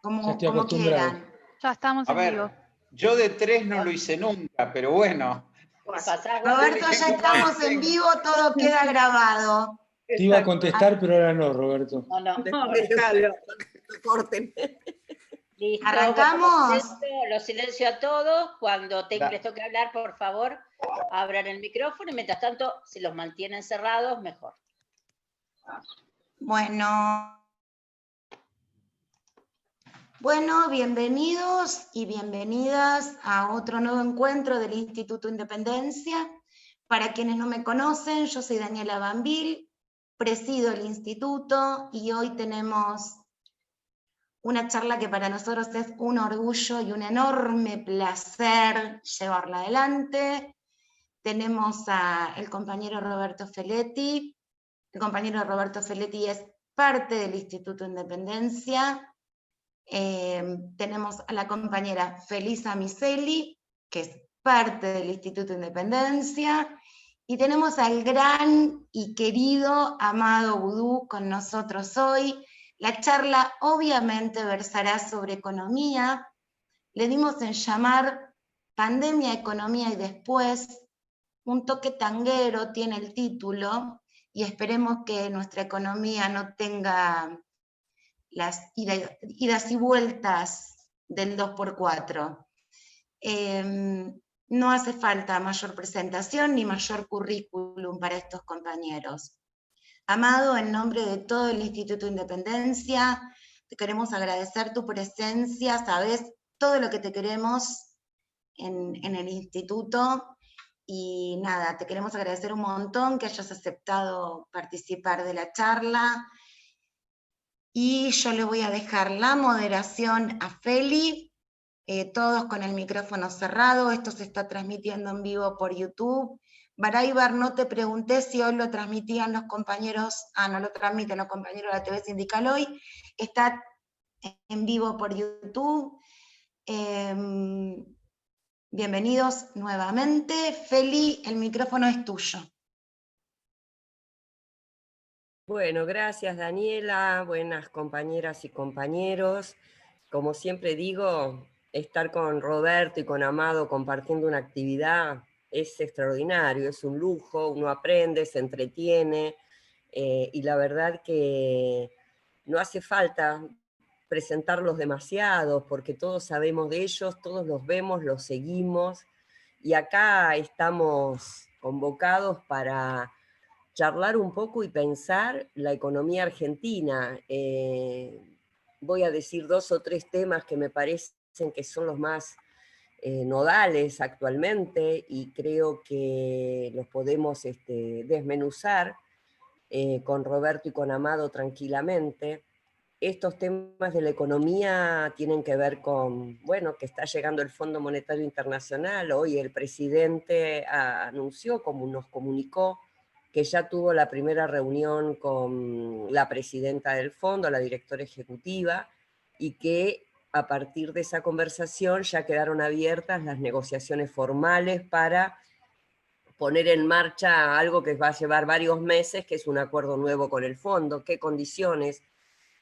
Ya estoy como acostumbrado. quieran. Ya estamos A en vivo. ver, yo de 3 no lo hice nunca, pero bueno. Roberto, ya estamos en vivo, todo queda grabado. Te iba a contestar, pero ahora no, Roberto. No, déjalo, no corten. Listo, ¿Arrancamos? Los silencio a todos. Cuando les toque hablar, por favor, abran el micrófono y mientras tanto, si los mantienen cerrados, mejor. Bueno, bienvenidos y bienvenidas a otro nuevo encuentro del Instituto Independencia. Para quienes no me conocen, yo soy Daniela Banvil, presido el instituto y hoy tenemos una charla que para nosotros es un orgullo y un enorme placer llevarla adelante. Tenemos al compañero Roberto Feletti. El compañero Roberto Feletti es parte del Instituto Independencia. Tenemos a la compañera Felisa Miseli, que es parte del Instituto Independencia, y tenemos al gran y querido Amado Boudou con nosotros hoy. La charla obviamente versará sobre economía. Le dimos en llamar Pandemia, Economía y Después. Un toque tanguero tiene el título, y esperemos que nuestra economía no tenga las idas y vueltas del 2x4. No hace falta mayor presentación ni mayor currículum para estos compañeros. Amado, en nombre de todo el Instituto Independencia, te queremos agradecer tu presencia, sabes todo lo que te queremos en el instituto, y nada, te queremos agradecer un montón que hayas aceptado participar de la charla. Y yo le voy a dejar la moderación a Feli, todos con el micrófono cerrado. Esto se está transmitiendo en vivo por YouTube. Baraybar, no te pregunté si hoy lo transmitían los compañeros, no lo transmiten los compañeros de la TV Sindical hoy. Está en vivo por YouTube. Bienvenidos nuevamente. Feli, el micrófono es tuyo. Bueno, gracias Daniela, buenas compañeras y compañeros. Como siempre digo, estar con Roberto y con Amado compartiendo una actividad es extraordinario, es un lujo, uno aprende, se entretiene, y la verdad que no hace falta presentarlos demasiado, porque todos sabemos de ellos, todos los vemos, los seguimos, y acá estamos convocados para charlar un poco y pensar la economía argentina. Voy a decir 2 o 3 temas que me parecen que son los más nodales actualmente, y creo que los podemos desmenuzar con Roberto y con Amado tranquilamente. Estos temas de la economía tienen que ver con, bueno, que está llegando el Fondo Monetario Internacional. Hoy el presidente anunció, como nos comunicó, que ya tuvo la primera reunión con la presidenta del fondo, la directora ejecutiva, y que a partir de esa conversación ya quedaron abiertas las negociaciones formales para poner en marcha algo que va a llevar varios meses, que es un acuerdo nuevo con el fondo. ¿Qué condiciones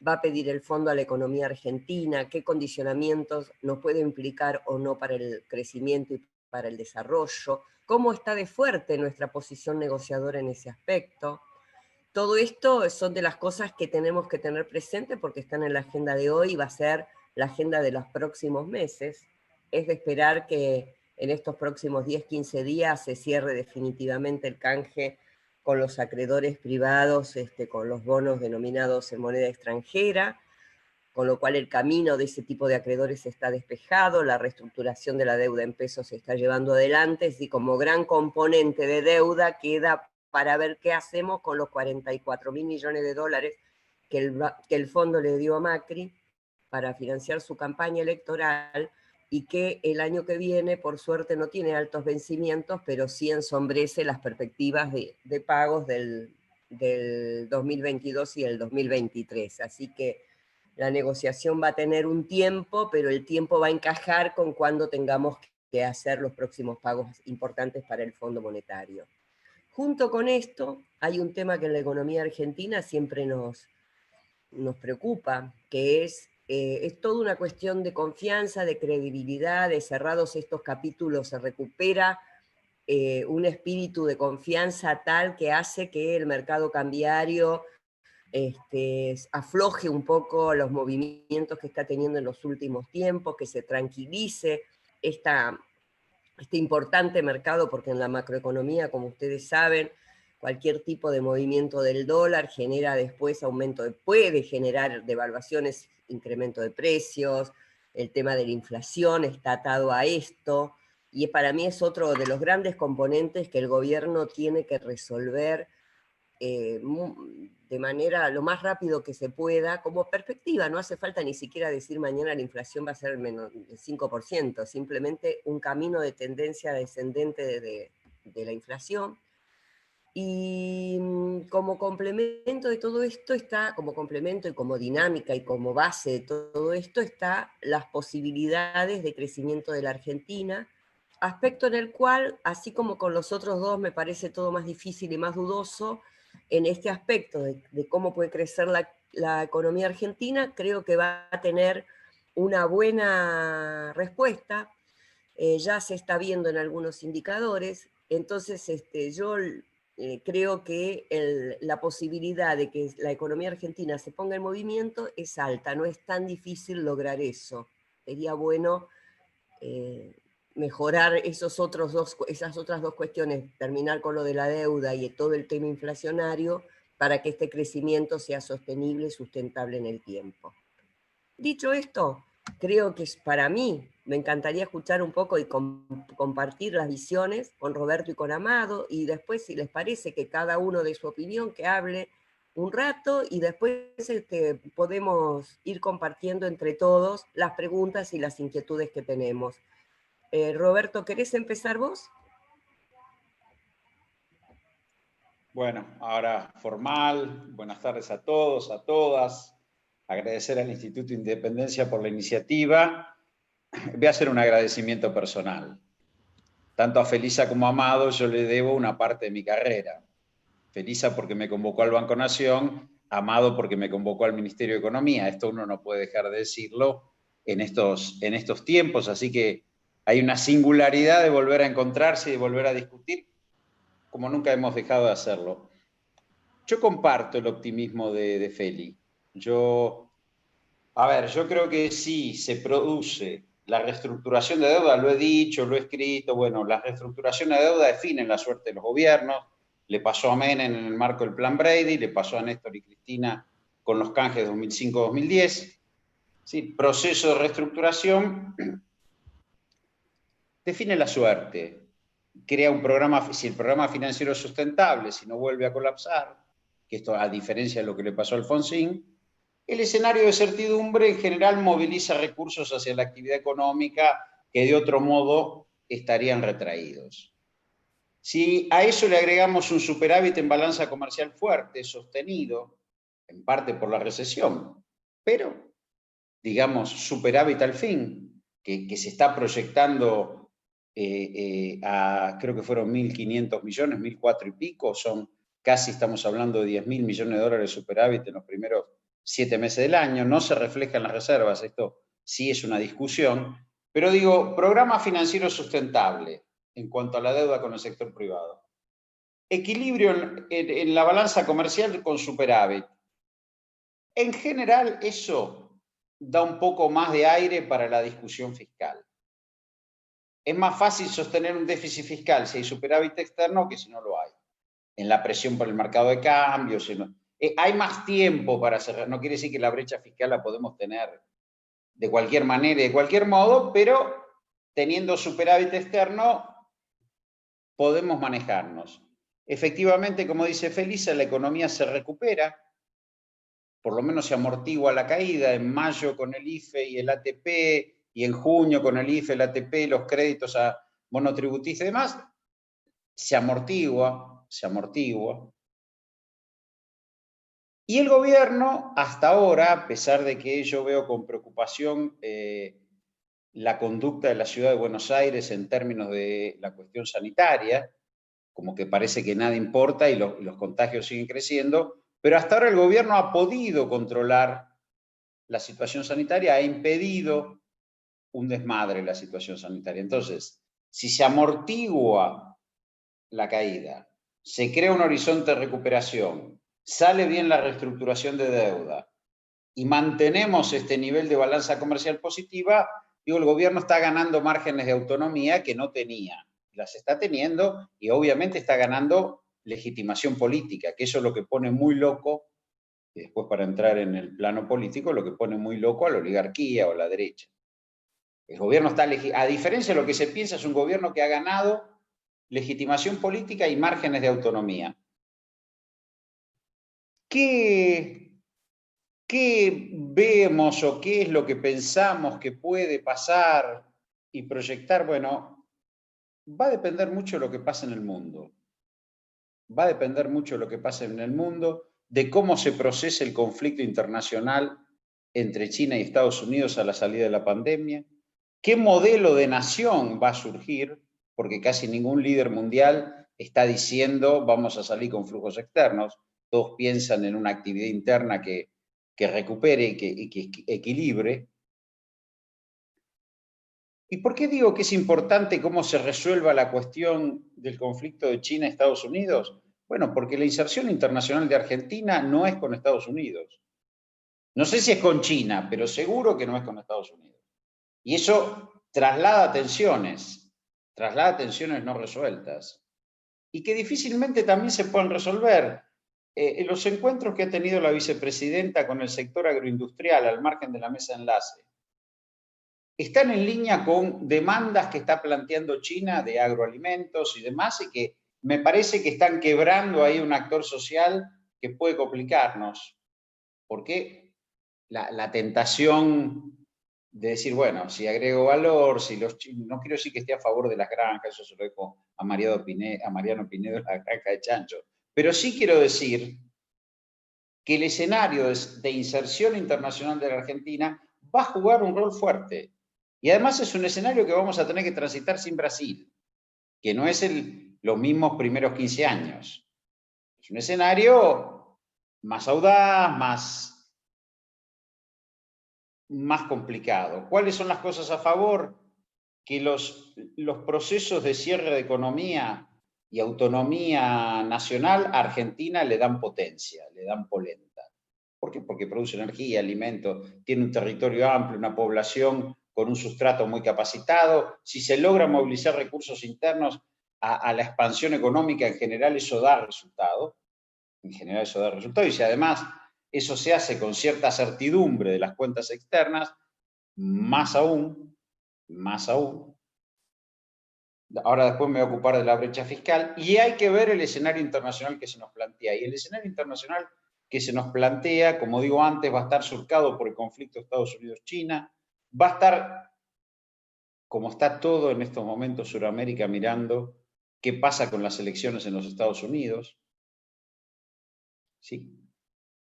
va a pedir el fondo a la economía argentina? ¿Qué condicionamientos nos puede implicar o no para el crecimiento y para el desarrollo? ¿Cómo está de fuerte nuestra posición negociadora en ese aspecto? Todo esto son de las cosas que tenemos que tener presente porque están en la agenda de hoy y va a ser la agenda de los próximos meses. Es de esperar que en estos próximos 10, 15 días se cierre definitivamente el canje con los acreedores privados, con los bonos denominados en moneda extranjera, con lo cual el camino de ese tipo de acreedores está despejado, la reestructuración de la deuda en pesos se está llevando adelante, y como gran componente de deuda queda para ver qué hacemos con los 44.000 millones de dólares que el fondo le dio a Macri para financiar su campaña electoral, y que el año que viene, por suerte, no tiene altos vencimientos, pero sí ensombrece las perspectivas de pagos del 2022 y el 2023. Así que la negociación va a tener un tiempo, pero el tiempo va a encajar con cuando tengamos que hacer los próximos pagos importantes para el Fondo Monetario. Junto con esto, hay un tema que en la economía argentina siempre nos preocupa, que es es toda una cuestión de confianza, de credibilidad, de cerrados estos capítulos se recupera un espíritu de confianza tal que hace que el mercado cambiario afloje un poco los movimientos que está teniendo en los últimos tiempos, que se tranquilice este importante mercado, porque en la macroeconomía, como ustedes saben, cualquier tipo de movimiento del dólar genera después puede generar devaluaciones, incremento de precios, el tema de la inflación está atado a esto, y para mí es otro de los grandes componentes que el gobierno tiene que resolver de manera lo más rápido que se pueda, como perspectiva. No hace falta ni siquiera decir mañana la inflación va a ser menos del 5%, simplemente un camino de tendencia descendente de la inflación. Y como complemento de todo esto está, como complemento y como dinámica y como base de todo esto, está las posibilidades de crecimiento de la Argentina, aspecto en el cual, así como con los otros dos, me parece todo más difícil y más dudoso, en este aspecto de cómo puede crecer la economía argentina, creo que va a tener una buena respuesta. Ya se está viendo en algunos indicadores, entonces yo creo que la posibilidad de que la economía argentina se ponga en movimiento es alta, no es tan difícil lograr eso. Sería bueno mejorar esas otras dos cuestiones, terminar con lo de la deuda y todo el tema inflacionario, para que este crecimiento sea sostenible y sustentable en el tiempo. Dicho esto, creo que para mí me encantaría escuchar un poco y compartir las visiones con Roberto y con Amado, y después, si les parece, que cada uno de su opinión, que hable un rato, y después podemos ir compartiendo entre todos las preguntas y las inquietudes que tenemos. Roberto, ¿querés empezar vos? Bueno, ahora formal, buenas tardes a todos, a todas. Agradecer al Instituto Independencia por la iniciativa. Voy a hacer un agradecimiento personal. Tanto a Felisa como a Amado yo le debo una parte de mi carrera. Felisa porque me convocó al Banco Nación, Amado porque me convocó al Ministerio de Economía. Esto uno no puede dejar de decirlo en estos tiempos, así que hay una singularidad de volver a encontrarse y de volver a discutir como nunca hemos dejado de hacerlo. Yo comparto el optimismo de Feli. Yo creo que sí se produce la reestructuración de deuda, lo he dicho, lo he escrito, bueno, la reestructuración de deuda define la suerte de los gobiernos, le pasó a Menem en el marco del Plan Brady, le pasó a Néstor y Cristina con los canjes 2005-2010, ¿sí? Proceso de reestructuración define la suerte, crea un programa, si el programa financiero es sustentable, si no vuelve a colapsar, que esto a diferencia de lo que le pasó a Alfonsín, el escenario de certidumbre en general moviliza recursos hacia la actividad económica que de otro modo estarían retraídos. Si a eso le agregamos un superávit en balanza comercial fuerte, sostenido, en parte por la recesión, pero, digamos, superávit al fin, que se está proyectando creo que fueron 1.500 millones, 1.004 y pico, estamos hablando de 10.000 millones de dólares de superávit en los primeros 7 meses del año, no se refleja en las reservas, esto sí es una discusión, pero digo, programa financiero sustentable en cuanto a la deuda con el sector privado. Equilibrio en la balanza comercial con superávit. En general, eso da un poco más de aire para la discusión fiscal. Es más fácil sostener un déficit fiscal si hay superávit externo que si no lo hay. En la presión por el mercado de cambios, hay más tiempo para cerrar. No quiere decir que la brecha fiscal la podemos tener de cualquier manera y de cualquier modo, pero teniendo superávit externo podemos manejarnos. Efectivamente, como dice Felisa, la economía se recupera, por lo menos se amortigua la caída. En mayo con el IFE y el ATP, y en junio con el IFE, el ATP, los créditos a monotributistas y demás, se amortigua. Y el gobierno, hasta ahora, a pesar de que yo veo con preocupación la conducta de la ciudad de Buenos Aires en términos de la cuestión sanitaria, como que parece que nada importa y los contagios siguen creciendo, pero hasta ahora el gobierno ha podido controlar la situación sanitaria ha impedido un desmadre en la situación sanitaria. Entonces, si se amortigua la caída, se crea un horizonte de recuperación, sale bien la reestructuración de deuda y mantenemos este nivel de balanza comercial positiva, digo, el gobierno está ganando márgenes de autonomía que no tenía. Las está teniendo y obviamente está ganando legitimación política, que eso es lo que pone muy loco, y después para entrar en el plano político, lo que pone muy loco a la oligarquía o a la derecha. El gobierno está, a diferencia de lo que se piensa, es un gobierno que ha ganado legitimación política y márgenes de autonomía. ¿Qué vemos o qué es lo que pensamos que puede pasar y proyectar? Bueno, va a depender mucho de lo que pasa en el mundo. Va a depender mucho de lo que pasa en el mundo, de cómo se procesa el conflicto internacional entre China y Estados Unidos a la salida de la pandemia, qué modelo de nación va a surgir, porque casi ningún líder mundial está diciendo vamos a salir con flujos externos, todos piensan en una actividad interna que recupere y que equilibre. ¿Y por qué digo que es importante cómo se resuelva la cuestión del conflicto de China y Estados Unidos? Bueno, porque la inserción internacional de Argentina no es con Estados Unidos. No sé si es con China, pero seguro que no es con Estados Unidos. Y eso traslada tensiones no resueltas, y que difícilmente también se pueden resolver. En los encuentros que ha tenido la vicepresidenta con el sector agroindustrial al margen de la mesa de enlace, están en línea con demandas que está planteando China de agroalimentos y demás, y que me parece que están quebrando ahí un actor social que puede complicarnos, porque la tentación de decir, bueno, si agrego valor, si los chinos, no quiero decir que esté a favor de las granjas, eso se lo dejo a Mariano Pinedo, la granja de chancho, pero sí quiero decir que el escenario de inserción internacional de la Argentina va a jugar un rol fuerte. Y además es un escenario que vamos a tener que transitar sin Brasil, que no es los mismos primeros 15 años. Es un escenario más audaz, más complicado. ¿Cuáles son las cosas a favor? Que los procesos de cierre de economía y autonomía nacional a Argentina le dan potencia, le dan polenta. ¿Por qué? Porque produce energía, alimentos, tiene un territorio amplio, una población con un sustrato muy capacitado. Si se logra movilizar recursos internos a la expansión económica en general, eso da resultado. En general eso da resultado. Y si además eso se hace con cierta certidumbre de las cuentas externas, más aún. Ahora después me voy a ocupar de la brecha fiscal, y hay que ver el escenario internacional que se nos plantea. Y el escenario internacional que se nos plantea, como digo antes, va a estar surcado por el conflicto Estados Unidos-China, va a estar, como está todo en estos momentos, Sudamérica mirando qué pasa con las elecciones en los Estados Unidos, ¿sí?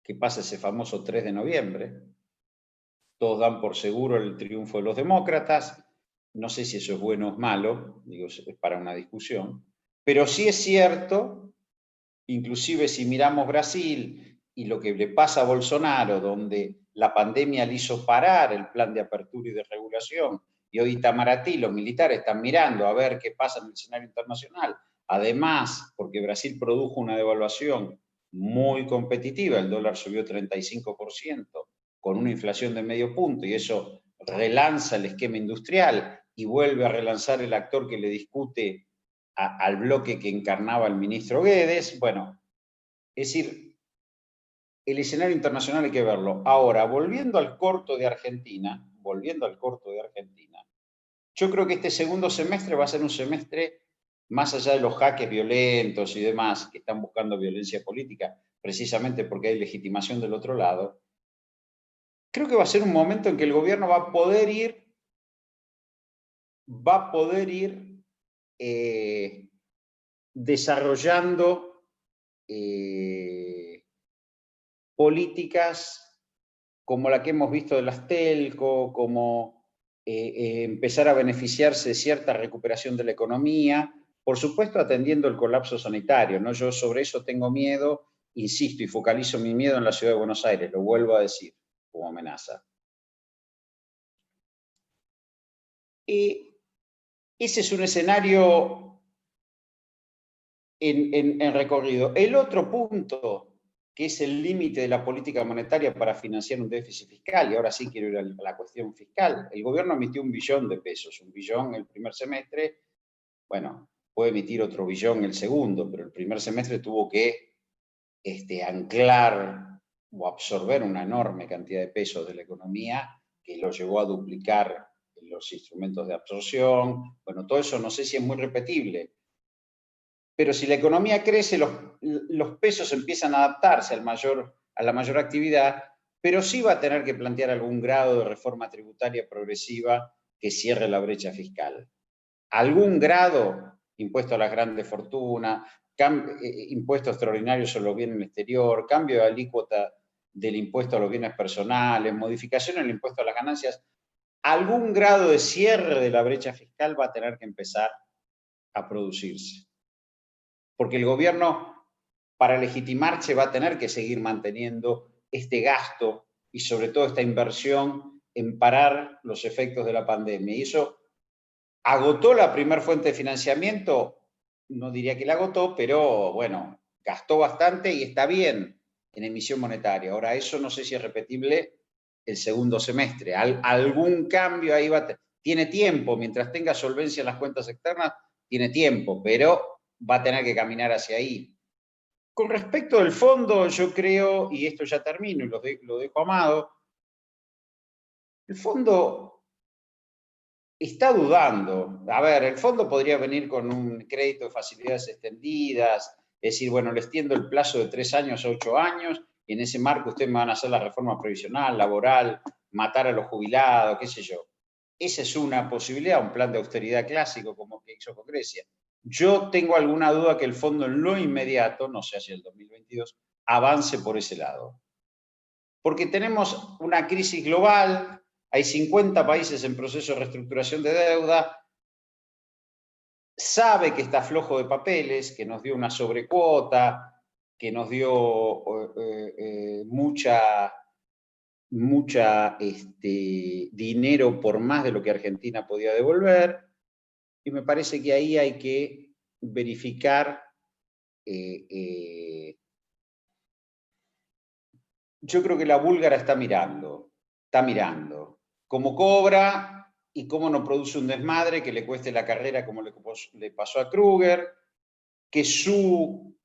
¿Qué pasa ese famoso 3 de noviembre? Todos dan por seguro el triunfo de los demócratas. No sé si eso es bueno o es malo, digo, es para una discusión, pero sí es cierto, inclusive si miramos Brasil y lo que le pasa a Bolsonaro, donde la pandemia le hizo parar el plan de apertura y de regulación, y hoy Itamaraty, los militares están mirando a ver qué pasa en el escenario internacional, además porque Brasil produjo una devaluación muy competitiva, el dólar subió 35%, con una inflación de medio punto, y eso relanza el esquema industrial y vuelve a relanzar el actor que le discute al bloque que encarnaba el ministro Guedes. Bueno, es decir, el escenario internacional hay que verlo. Ahora, volviendo al corto de Argentina, yo creo que este segundo semestre va a ser un semestre, más allá de los jaques violentos y demás, que están buscando violencia política, precisamente porque hay legitimación del otro lado. Creo que va a ser un momento en que el gobierno va a poder ir desarrollando políticas como la que hemos visto de las telco, como empezar a beneficiarse de cierta recuperación de la economía, por supuesto atendiendo el colapso sanitario, ¿no? Yo sobre eso tengo miedo, insisto, y focalizo mi miedo en la ciudad de Buenos Aires, lo vuelvo a decir como amenaza. Ese es un escenario en recorrido. El otro punto, que es el límite de la política monetaria para financiar un déficit fiscal, y ahora sí quiero ir a la cuestión fiscal. El gobierno emitió 1 billón de pesos, 1 billón el primer semestre, bueno, puede emitir otro billón el segundo, pero el primer semestre tuvo que anclar o absorber una enorme cantidad de pesos de la economía que lo llevó a duplicar los instrumentos de absorción. Bueno, todo eso no sé si es muy repetible, pero si la economía crece, los pesos empiezan a adaptarse a la mayor actividad, pero sí va a tener que plantear algún grado de reforma tributaria progresiva que cierre la brecha fiscal. Algún grado, impuesto a las grandes fortunas, impuestos extraordinarios sobre los bienes en el exterior, cambio de alícuota del impuesto a los bienes personales, modificación en el impuesto a las ganancias, algún grado de cierre de la brecha fiscal va a tener que empezar a producirse. Porque el gobierno, para legitimarse, va a tener que seguir manteniendo este gasto y sobre todo esta inversión en parar los efectos de la pandemia. Y eso agotó la primera fuente de financiamiento, no diría que la agotó, pero bueno, gastó bastante y está bien en emisión monetaria. Ahora, eso no sé si es repetible el segundo semestre. Algún cambio ahí tiene tiempo, mientras tenga solvencia en las cuentas externas, tiene tiempo, pero va a tener que caminar hacia ahí. Con respecto del fondo, yo creo, y esto ya termino y lo dejo a Amado, el fondo está dudando. A ver, el fondo podría venir con un crédito de facilidades extendidas, es decir, bueno, les extiendo el plazo de 3 años a 8 años, y en ese marco ustedes me van a hacer la reforma previsional, laboral, matar a los jubilados, qué sé yo. Esa es una posibilidad, un plan de austeridad clásico como que hizo con Grecia. Yo tengo alguna duda que el fondo en lo inmediato, no sé, hacia el 2022, avance por ese lado. Porque tenemos una crisis global, hay 50 países en proceso de reestructuración de deuda, sabe que está flojo de papeles, que nos dio una sobrecuota, que nos dio mucha dinero por más de lo que Argentina podía devolver, y me parece que ahí hay que verificar. Yo creo que la búlgara está mirando cómo cobra y cómo no produce un desmadre que le cueste la carrera como le pasó a Kruger, que su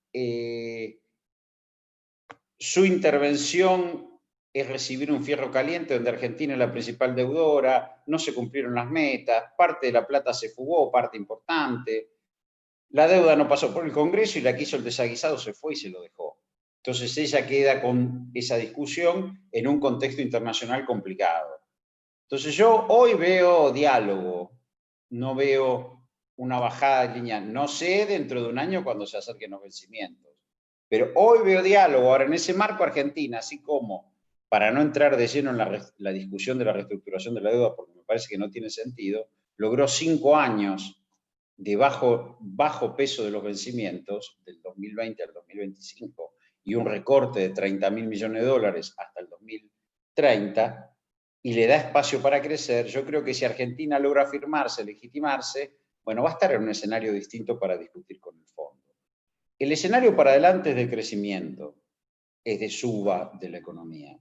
intervención es recibir un fierro caliente donde Argentina es la principal deudora, no se cumplieron las metas, parte de la plata se fugó, parte importante, la deuda no pasó por el Congreso y la que hizo el desaguisado se fue y se lo dejó. Entonces ella queda con esa discusión en un contexto internacional complicado. Entonces yo hoy veo diálogo, no veo una bajada de línea. No sé dentro de un año cuando se acerquen los vencimientos, pero hoy veo diálogo. Ahora, en ese marco Argentina, así como, para no entrar de lleno en la discusión de la reestructuración de la deuda, porque me parece que no tiene sentido, logró 5 años de bajo peso de los vencimientos, del 2020 al 2025, y un recorte de 30.000 millones de dólares hasta el 2030, y le da espacio para crecer. Yo creo que si Argentina logra afirmarse, legitimarse, bueno, va a estar en un escenario distinto para discutir con el fondo. El escenario para adelante es de crecimiento, es de suba de la economía.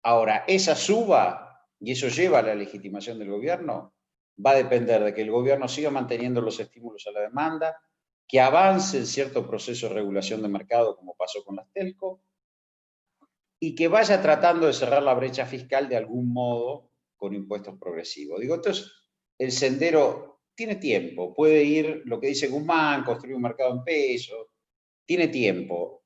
Ahora, esa suba, y eso lleva a la legitimación del gobierno, va a depender de que el gobierno siga manteniendo los estímulos a la demanda, que avance en cierto proceso de regulación de mercado, como pasó con las telco, y que vaya tratando de cerrar la brecha fiscal de algún modo con impuestos progresivos. Digo, entonces, el sendero tiene tiempo, puede ir, lo que dice Guzmán, construir un mercado en pesos, tiene tiempo.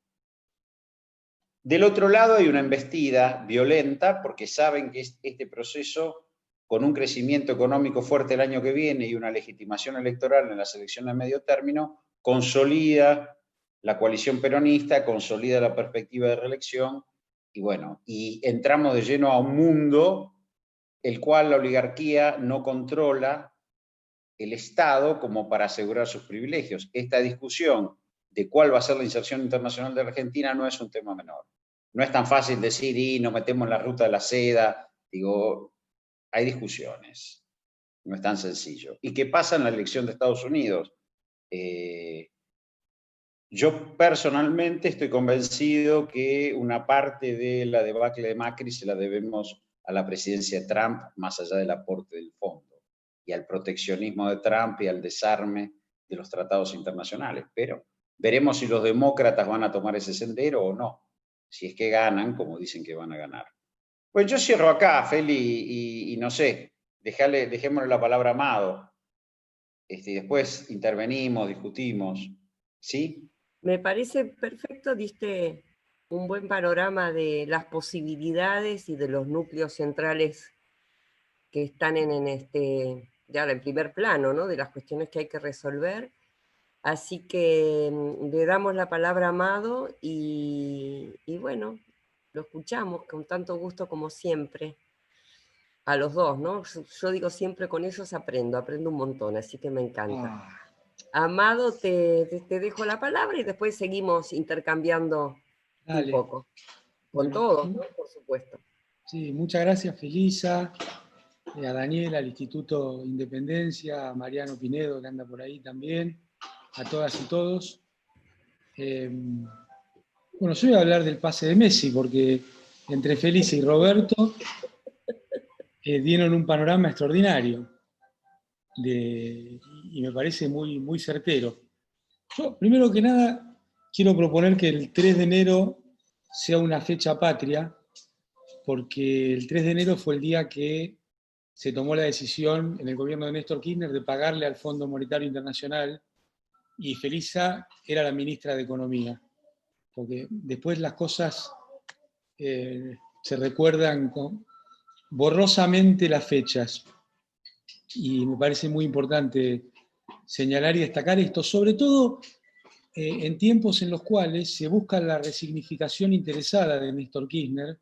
Del otro lado hay una embestida violenta, porque saben que este proceso, con un crecimiento económico fuerte el año que viene y una legitimación electoral en las elecciones de medio término, consolida la coalición peronista, consolida la perspectiva de reelección, y bueno, y entramos de lleno a un mundo el cual la oligarquía no controla el Estado como para asegurar sus privilegios. Esta discusión de cuál va a ser la inserción internacional de Argentina no es un tema menor. No es tan fácil decir, y nos metemos en la ruta de la seda, digo, hay discusiones. No es tan sencillo. ¿Y qué pasa en la elección de Estados Unidos? Yo personalmente estoy convencido que una parte de la debacle de Macri se la debemos a la presidencia de Trump, más allá del aporte del fondo, y al proteccionismo de Trump y al desarme de los tratados internacionales. Pero veremos si los demócratas van a tomar ese sendero o no, si es que ganan, como dicen que van a ganar. Pues yo cierro acá, Feli, y no sé, dejémosle la palabra a Amado. Después intervenimos, discutimos, ¿sí? Me parece perfecto, diste un buen panorama de las posibilidades y de los núcleos centrales que están ya en primer plano, ¿no? De las cuestiones que hay que resolver. Así que le damos la palabra a Amado y bueno, lo escuchamos con tanto gusto como siempre. A los dos, ¿no? Yo digo siempre con ellos aprendo un montón, así que me encanta. Amado, te dejo la palabra y después seguimos intercambiando un poco. Con Bueno, todos, ¿no? Por supuesto. Sí, muchas gracias, Felisa, a Daniela, al Instituto Independencia, a Mariano Pinedo, que anda por ahí también, a todas y todos. Bueno, yo voy a hablar del pase de Messi, porque entre Felisa y Roberto dieron un panorama extraordinario y me parece muy, muy certero. Yo, primero que nada, quiero proponer que el 3 de enero sea una fecha patria, porque el 3 de enero fue el día que se tomó la decisión en el gobierno de Néstor Kirchner de pagarle al Fondo Monetario Internacional, y Felisa era la ministra de Economía, porque después las cosas se recuerdan borrosamente las fechas, y me parece muy importante señalar y destacar esto, sobre todo en tiempos en los cuales se busca la resignificación interesada de Néstor Kirchner.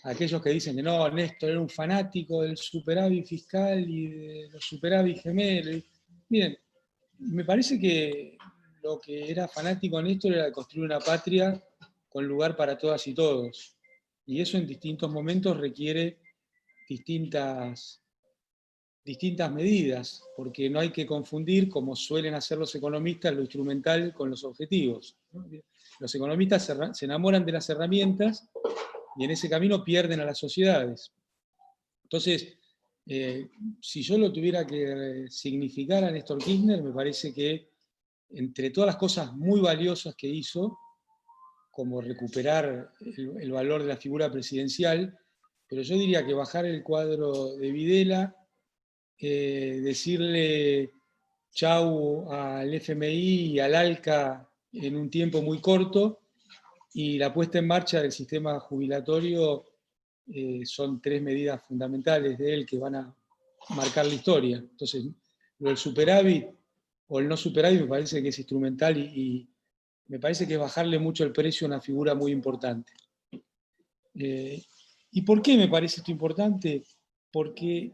Aquellos que dicen que no, Néstor era un fanático del superávit fiscal y de los superávit gemelos. Miren, me parece que lo que era fanático Néstor era de construir una patria con lugar para todas y todos. Y eso en distintos momentos requiere distintas medidas, porque no hay que confundir, como suelen hacer los economistas, lo instrumental con los objetivos, ¿no? Los economistas se enamoran de las herramientas y en ese camino pierden a las sociedades. Entonces, si yo lo tuviera que significar a Néstor Kirchner, me parece que entre todas las cosas muy valiosas que hizo, como recuperar el valor de la figura presidencial, pero yo diría que bajar el cuadro de Videla, decirle chau al FMI y al ALCA en un tiempo muy corto, y la puesta en marcha del sistema jubilatorio son 3 medidas fundamentales de él que van a marcar la historia. Entonces, lo del superávit o el no superávit me parece que es instrumental y me parece que es bajarle mucho el precio a una figura muy importante. ¿Y por qué me parece esto importante? Porque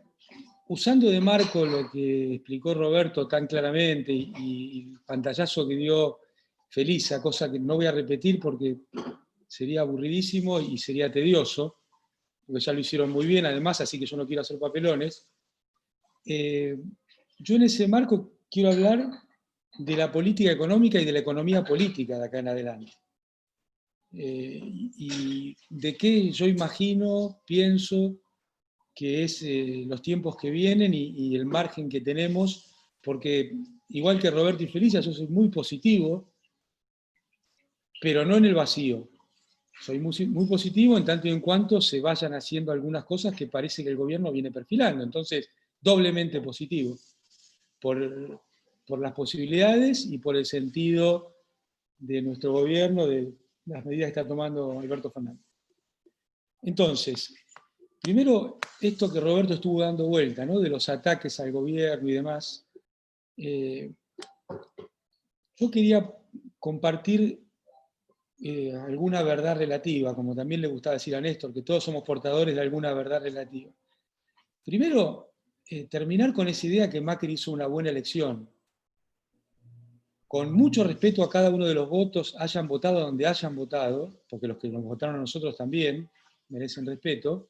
usando de marco lo que explicó Roberto tan claramente y el pantallazo que dio Felisa, cosa que no voy a repetir porque sería aburridísimo y sería tedioso, porque ya lo hicieron muy bien además, así que yo no quiero hacer papelones. Yo en ese marco quiero hablar de la política económica y de la economía política de acá en adelante. Y de qué yo imagino, pienso que es los tiempos que vienen y el margen que tenemos, porque igual que Roberto y Felisa, yo soy muy positivo, pero no en el vacío. Soy muy positivo en tanto y en cuanto se vayan haciendo algunas cosas que parece que el gobierno viene perfilando. Entonces, doblemente positivo, por las posibilidades y por el sentido de nuestro gobierno, de las medidas que está tomando Alberto Fernández. Entonces, primero, esto que Roberto estuvo dando vuelta, ¿no? De los ataques al gobierno y demás. Yo quería compartir alguna verdad relativa, como también le gustaba decir a Néstor, que todos somos portadores de alguna verdad relativa. Primero, terminar con esa idea que Macri hizo una buena elección. Con mucho respeto a cada uno de los votos, hayan votado donde hayan votado, porque los que nos votaron a nosotros también merecen respeto.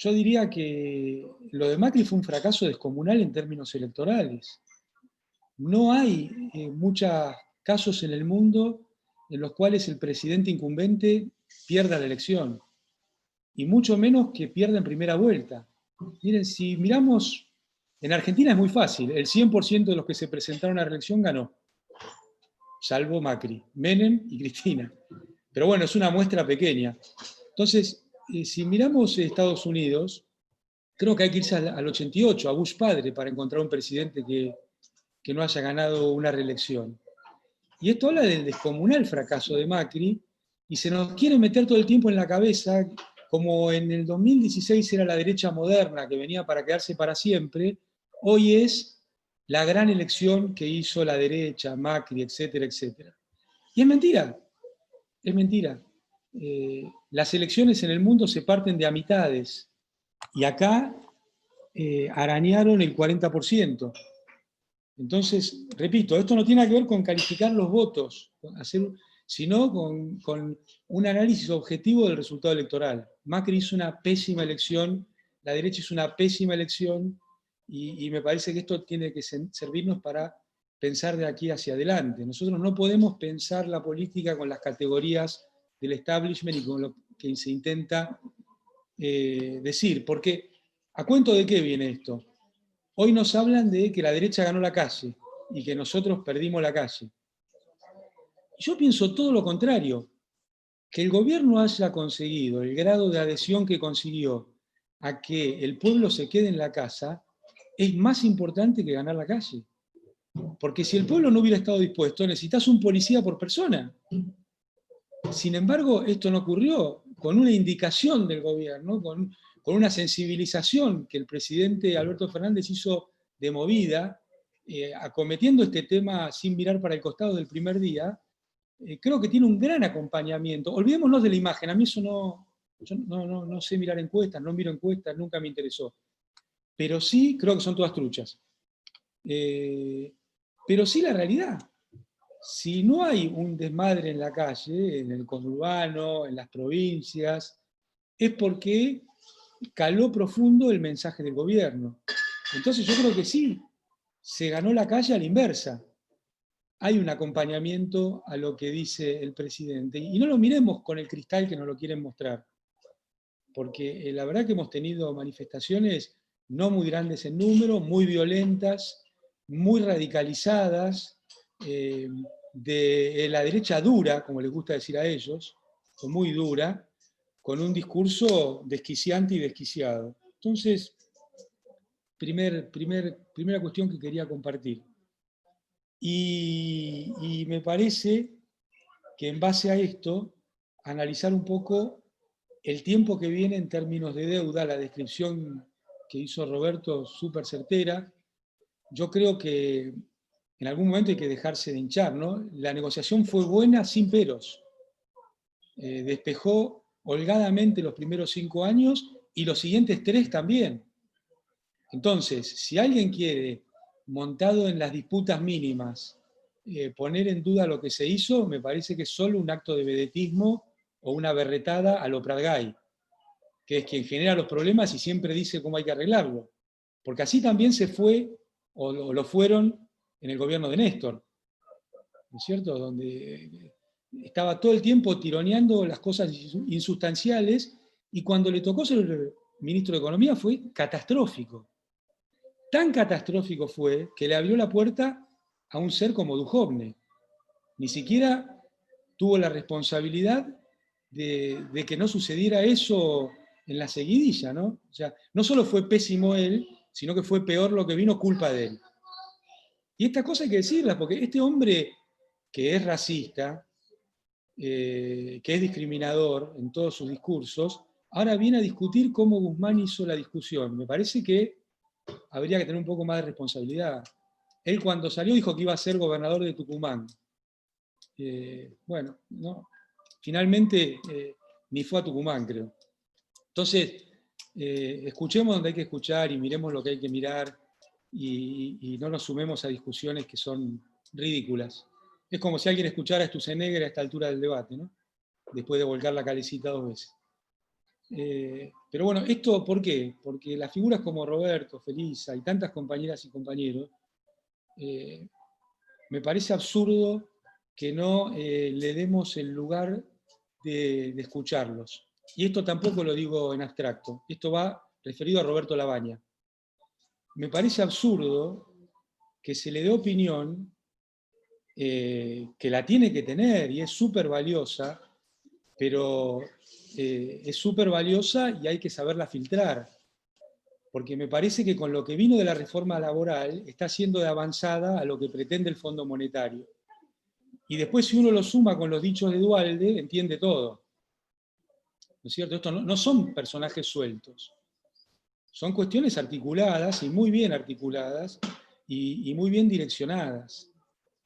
yo diría que lo de Macri fue un fracaso descomunal en términos electorales. No hay muchos casos en el mundo en los cuales el presidente incumbente pierda la elección, y mucho menos que pierda en primera vuelta. Miren, si miramos, en Argentina es muy fácil, el 100% de los que se presentaron a la reelección ganó, salvo Macri, Menem y Cristina. Pero bueno, es una muestra pequeña. Entonces, si miramos Estados Unidos, creo que hay que irse al 88, a Bush padre, para encontrar un presidente que no haya ganado una reelección. Y esto habla del descomunal fracaso de Macri, y se nos quiere meter todo el tiempo en la cabeza, como en el 2016 era la derecha moderna que venía para quedarse para siempre, hoy es la gran elección que hizo la derecha, Macri, etcétera, etcétera. Y es mentira, es mentira. Las elecciones en el mundo se parten de a mitades, y acá arañaron el 40%. Entonces, repito, esto no tiene que ver con calificar los votos, sino con un análisis objetivo del resultado electoral. Macri hizo una pésima elección, la derecha hizo una pésima elección, y me parece que esto tiene que servirnos para pensar de aquí hacia adelante. Nosotros no podemos pensar la política con las categorías del establishment y con lo que se intenta decir, porque ¿a cuento de qué viene esto? Hoy nos hablan de que la derecha ganó la calle y que nosotros perdimos la calle. Yo pienso todo lo contrario, que el gobierno haya conseguido el grado de adhesión que consiguió a que el pueblo se quede en la casa es más importante que ganar la calle. Porque si el pueblo no hubiera estado dispuesto, necesitas un policía por persona. Sin embargo, esto no ocurrió, con una indicación del gobierno, con una sensibilización que el presidente Alberto Fernández hizo de movida, acometiendo este tema sin mirar para el costado del primer día. Creo que tiene un gran acompañamiento. Olvidémonos de la imagen, a mí eso yo no sé mirar encuestas, no miro encuestas, nunca me interesó. Pero sí, creo que son todas truchas. Pero sí la realidad. Si no hay un desmadre en la calle, en el conurbano, en las provincias, es porque caló profundo el mensaje del gobierno. Entonces yo creo que sí, se ganó la calle a la inversa. Hay un acompañamiento a lo que dice el presidente. Y no lo miremos con el cristal que nos lo quieren mostrar. Porque la verdad que hemos tenido manifestaciones no muy grandes en número, muy violentas, muy radicalizadas, de la derecha dura, como les gusta decir a ellos, o muy dura, con un discurso desquiciante y desquiciado. Entonces, primera cuestión que quería compartir. Y me parece que en base a esto, analizar un poco el tiempo que viene en términos de deuda, la descripción que hizo Roberto, súper certera. Yo creo que en algún momento hay que dejarse de hinchar, ¿no? La negociación fue buena sin peros. Despejó holgadamente los primeros 5 años y los siguientes 3 también. Entonces, si alguien quiere, montado en las disputas mínimas, poner en duda lo que se hizo, me parece que es solo un acto de vedetismo o una berretada a lo Pradgay, que es quien genera los problemas y siempre dice cómo hay que arreglarlo. Porque así también se fue, o lo fueron, en el gobierno de Néstor, ¿no es cierto? Donde estaba todo el tiempo tironeando las cosas insustanciales, y cuando le tocó ser ministro de Economía fue catastrófico. Tan catastrófico fue que le abrió la puerta a un ser como Duhovne. Ni siquiera tuvo la responsabilidad de que no sucediera eso en la seguidilla, ¿no? O sea, no solo fue pésimo él, sino que fue peor lo que vino, culpa de él. Y esta cosa hay que decirla, porque este hombre que es racista, que es discriminador en todos sus discursos, ahora viene a discutir cómo Guzmán hizo la discusión. Me parece que habría que tener un poco más de responsabilidad. Él cuando salió dijo que iba a ser gobernador de Tucumán. Bueno, no, finalmente ni fue a Tucumán, creo. Entonces, escuchemos donde hay que escuchar y miremos lo que hay que mirar, y no nos sumemos a discusiones que son ridículas. Es como si alguien escuchara a Sturzenegger a esta altura del debate, ¿no? Después de volcar la calecita 2 veces. Pero bueno, ¿esto por qué? Porque las figuras como Roberto, Felisa y tantas compañeras y compañeros, me parece absurdo que no le demos el lugar de escucharlos. Y esto tampoco lo digo en abstracto, esto va referido a Roberto Labaña. Me parece absurdo que se le dé opinión, que la tiene que tener y es súper valiosa, pero es súper valiosa y hay que saberla filtrar. Porque me parece que con lo que vino de la reforma laboral está siendo de avanzada a lo que pretende el Fondo Monetario. Y después, si uno lo suma con los dichos de Duhalde, entiende todo. ¿No es cierto? Estos no son personajes sueltos. Son cuestiones articuladas y muy bien articuladas y muy bien direccionadas.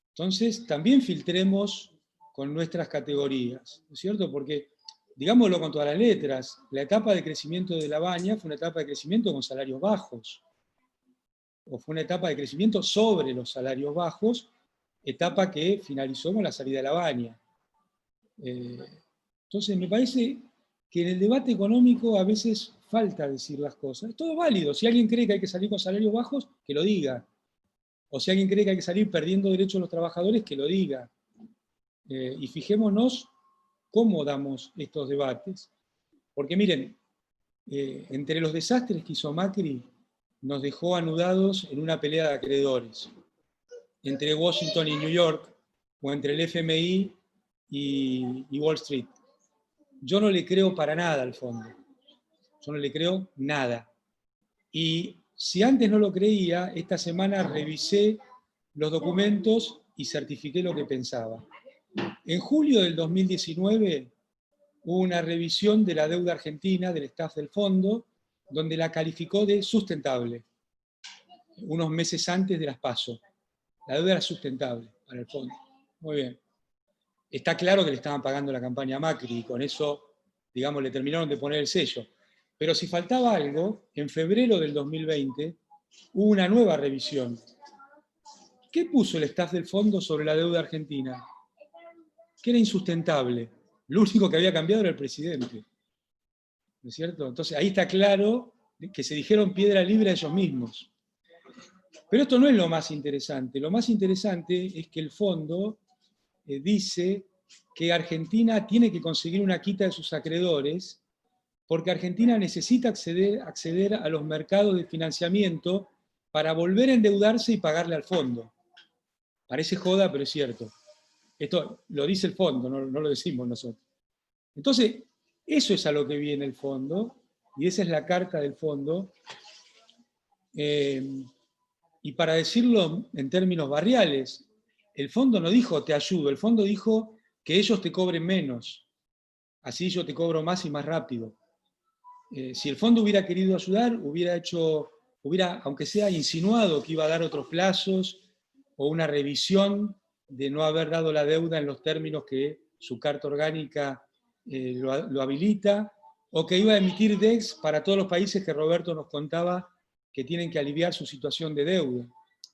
Entonces, también filtremos con nuestras categorías, ¿no es cierto? Porque, digámoslo con todas las letras, la etapa de crecimiento de Labaña fue una etapa de crecimiento con salarios bajos, o fue una etapa de crecimiento sobre los salarios bajos, etapa que finalizó con la salida de Labaña. Entonces, me parece que en el debate económico a veces falta decir las cosas. Es todo válido. Si alguien cree que hay que salir con salarios bajos, que lo diga. O si alguien cree que hay que salir perdiendo derechos a los trabajadores, que lo diga. Y fijémonos cómo damos estos debates. Porque miren, entre los desastres que hizo Macri, nos dejó anudados en una pelea de acreedores. Entre Washington y New York, o entre el FMI y Wall Street. Yo no le creo para nada al fondo. Yo no le creo nada. Y si antes no lo creía, esta semana revisé los documentos y certifiqué lo que pensaba. En julio del 2019 hubo una revisión de la deuda argentina del staff del fondo, donde la calificó de sustentable, unos meses antes de las PASO. La deuda era sustentable para el fondo. Muy bien. Está claro que le estaban pagando la campaña a Macri y con eso, digamos, le terminaron de poner el sello. Pero si faltaba algo, en febrero del 2020 hubo una nueva revisión. ¿Qué puso el staff del fondo sobre la deuda argentina? Que era insustentable. Lo único que había cambiado era el presidente. ¿No es cierto? Entonces ahí está claro que se dijeron piedra libre a ellos mismos. Pero esto no es lo más interesante. Lo más interesante es que el fondo dice que Argentina tiene que conseguir una quita de sus acreedores porque Argentina necesita acceder a los mercados de financiamiento para volver a endeudarse y pagarle al fondo. Parece joda, pero es cierto. Esto lo dice el fondo, no lo decimos nosotros. Entonces, eso es a lo que viene el fondo, y esa es la carta del fondo. Y para decirlo en términos barriales, el fondo no dijo te ayudo, el fondo dijo que ellos te cobren menos, así yo te cobro más y más rápido. Si el fondo hubiera querido ayudar, hubiera, aunque sea insinuado que iba a dar otros plazos o una revisión de no haber dado la deuda en los términos que su carta orgánica lo habilita, o que iba a emitir DEX para todos los países que Roberto nos contaba que tienen que aliviar su situación de deuda.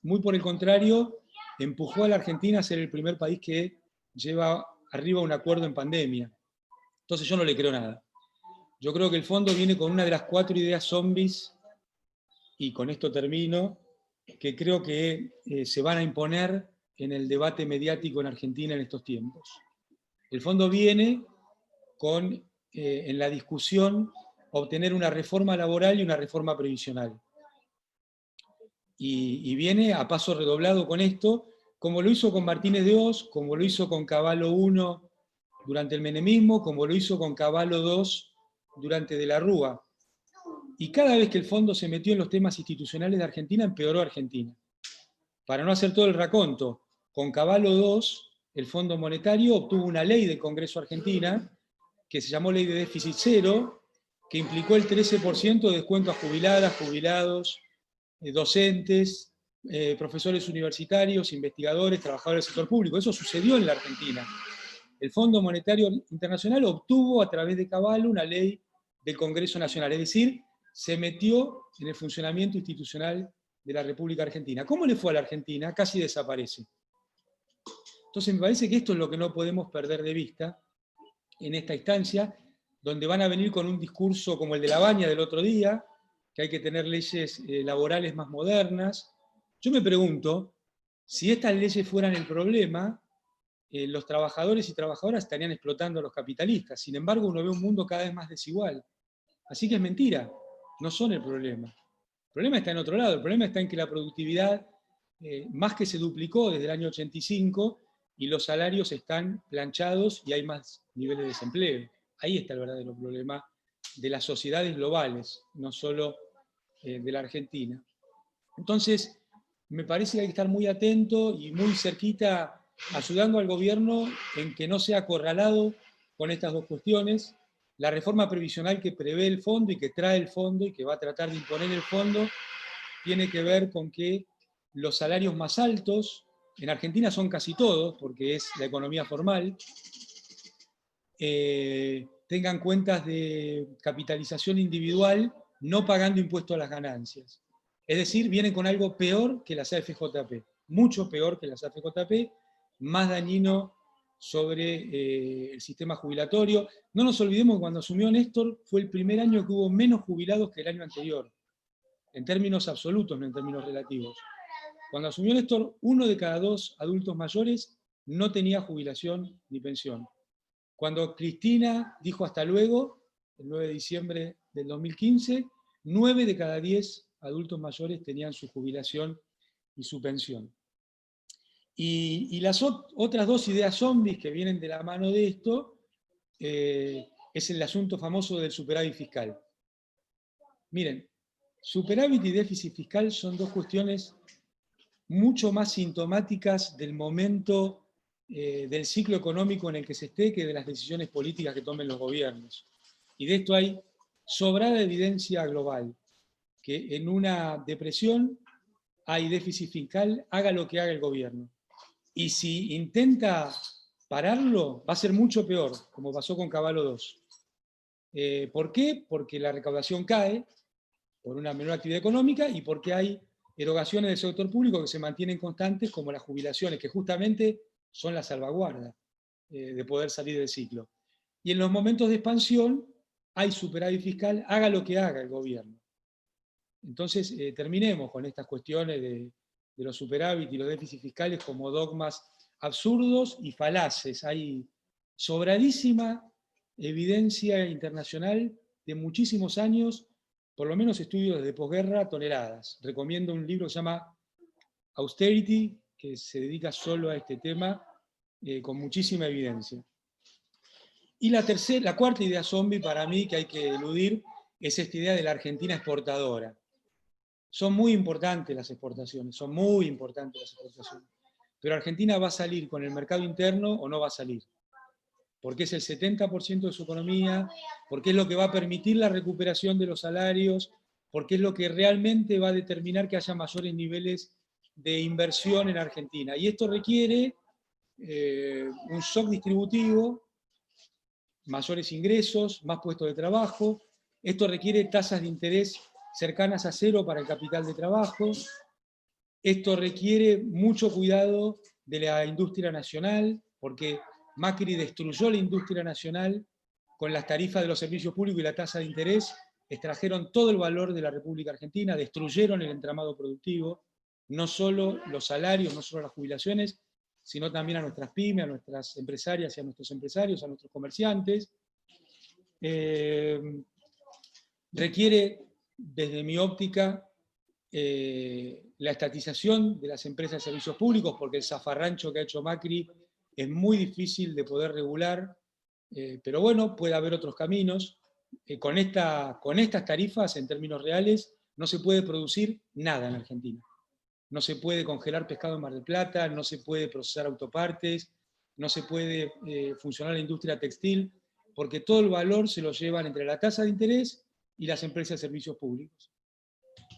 Muy por el contrario, empujó a la Argentina a ser el primer país que lleva arriba un acuerdo en pandemia. Entonces yo no le creo nada. Yo creo que el fondo viene con una de las 4 ideas zombies, y con esto termino, que creo que se van a imponer en el debate mediático en Argentina en estos tiempos. El fondo viene con, en la discusión, obtener una reforma laboral y una reforma previsional. Y viene a paso redoblado con esto, como lo hizo con Martínez de Oz, como lo hizo con Cavallo I durante el menemismo, como lo hizo con Cavallo II durante De la Rúa. Y cada vez que el fondo se metió en los temas institucionales de Argentina, empeoró a Argentina. Para no hacer todo el raconto, con Cavallo II, el Fondo Monetario obtuvo una ley del Congreso Argentina, que se llamó Ley de Déficit Cero, que implicó el 13% de descuento a jubiladas, jubilados, docentes, profesores universitarios, investigadores, trabajadores del sector público. Eso sucedió en la Argentina. El Fondo Monetario Internacional obtuvo a través de Cavallo una ley del Congreso Nacional, es decir, se metió en el funcionamiento institucional de la República Argentina. ¿Cómo le fue a la Argentina? Casi desaparece. Entonces me parece que esto es lo que no podemos perder de vista en esta instancia, donde van a venir con un discurso como el de La Baña del otro día, que hay que tener leyes laborales más modernas. Yo me pregunto, si estas leyes fueran el problema, los trabajadores y trabajadoras estarían explotando a los capitalistas. Sin embargo, uno ve un mundo cada vez más desigual. Así que es mentira, no son el problema. El problema está en otro lado, el problema está en que la productividad más que se duplicó desde el año 85 y los salarios están planchados y hay más niveles de desempleo. Ahí está el verdadero problema de las sociedades globales, no solo de la Argentina. Entonces, me parece que hay que estar muy atento y muy cerquita, ayudando al gobierno en que no sea acorralado con estas dos cuestiones. La reforma previsional que prevé el fondo y que trae el fondo y que va a tratar de imponer el fondo tiene que ver con que los salarios más altos, en Argentina son casi todos, porque es la economía formal, tengan cuentas de capitalización individual no pagando impuesto a las ganancias. Es decir, vienen con algo peor que las AFJP, mucho peor que las AFJP, más dañino sobre el sistema jubilatorio. No nos olvidemos que cuando asumió Néstor fue el primer año que hubo menos jubilados que el año anterior, en términos absolutos, no en términos relativos. Cuando asumió Néstor, 1 de cada 2 adultos mayores no tenía jubilación ni pensión. Cuando Cristina dijo hasta luego, el 9 de diciembre del 2015, 9 de cada 10 adultos mayores tenían su jubilación y su pensión. Y las otras dos ideas zombies que vienen de la mano de esto es el asunto famoso del superávit fiscal. Miren, superávit y déficit fiscal son dos cuestiones mucho más sintomáticas del momento del ciclo económico en el que se esté que de las decisiones políticas que tomen los gobiernos. Y de esto hay sobrada evidencia global, que en una depresión hay déficit fiscal, haga lo que haga el gobierno. Y si intenta pararlo, va a ser mucho peor, como pasó con Cavallo II. ¿Por qué? Porque la recaudación cae por una menor actividad económica y porque hay erogaciones del sector público que se mantienen constantes, como las jubilaciones, que justamente son la salvaguarda de poder salir del ciclo. Y en los momentos de expansión hay superávit fiscal, haga lo que haga el gobierno. Entonces, terminemos con estas cuestiones de los superávit y los déficits fiscales como dogmas absurdos y falaces. Hay sobradísima evidencia internacional de muchísimos años, por lo menos estudios de posguerra, toneladas. Recomiendo un libro que se llama Austerity, que se dedica solo a este tema, con muchísima evidencia. Y la cuarta idea zombie para mí que hay que eludir es esta idea de la Argentina exportadora. Son muy importantes las exportaciones, pero Argentina va a salir con el mercado interno o no va a salir, porque es el 70% de su economía, porque es lo que va a permitir la recuperación de los salarios, porque es lo que realmente va a determinar que haya mayores niveles de inversión en Argentina. Y esto requiere un shock distributivo, mayores ingresos, más puestos de trabajo. Esto requiere tasas de interés cercanas a cero para el capital de trabajo. Esto requiere mucho cuidado de la industria nacional, porque Macri destruyó la industria nacional con las tarifas de los servicios públicos y la tasa de interés, extrajeron todo el valor de la República Argentina, destruyeron el entramado productivo, no solo los salarios, no solo las jubilaciones, sino también a nuestras pymes, a nuestras empresarias y a nuestros empresarios, a nuestros comerciantes. Requiere, desde mi óptica, la estatización de las empresas de servicios públicos, porque el zafarrancho que ha hecho Macri es muy difícil de poder regular, pero bueno, puede haber otros caminos. Con estas tarifas, en términos reales, no se puede producir nada en Argentina. No se puede congelar pescado en Mar del Plata, no se puede procesar autopartes, no se puede funcionar la industria textil, porque todo el valor se lo llevan entre la tasa de interés y las empresas de servicios públicos.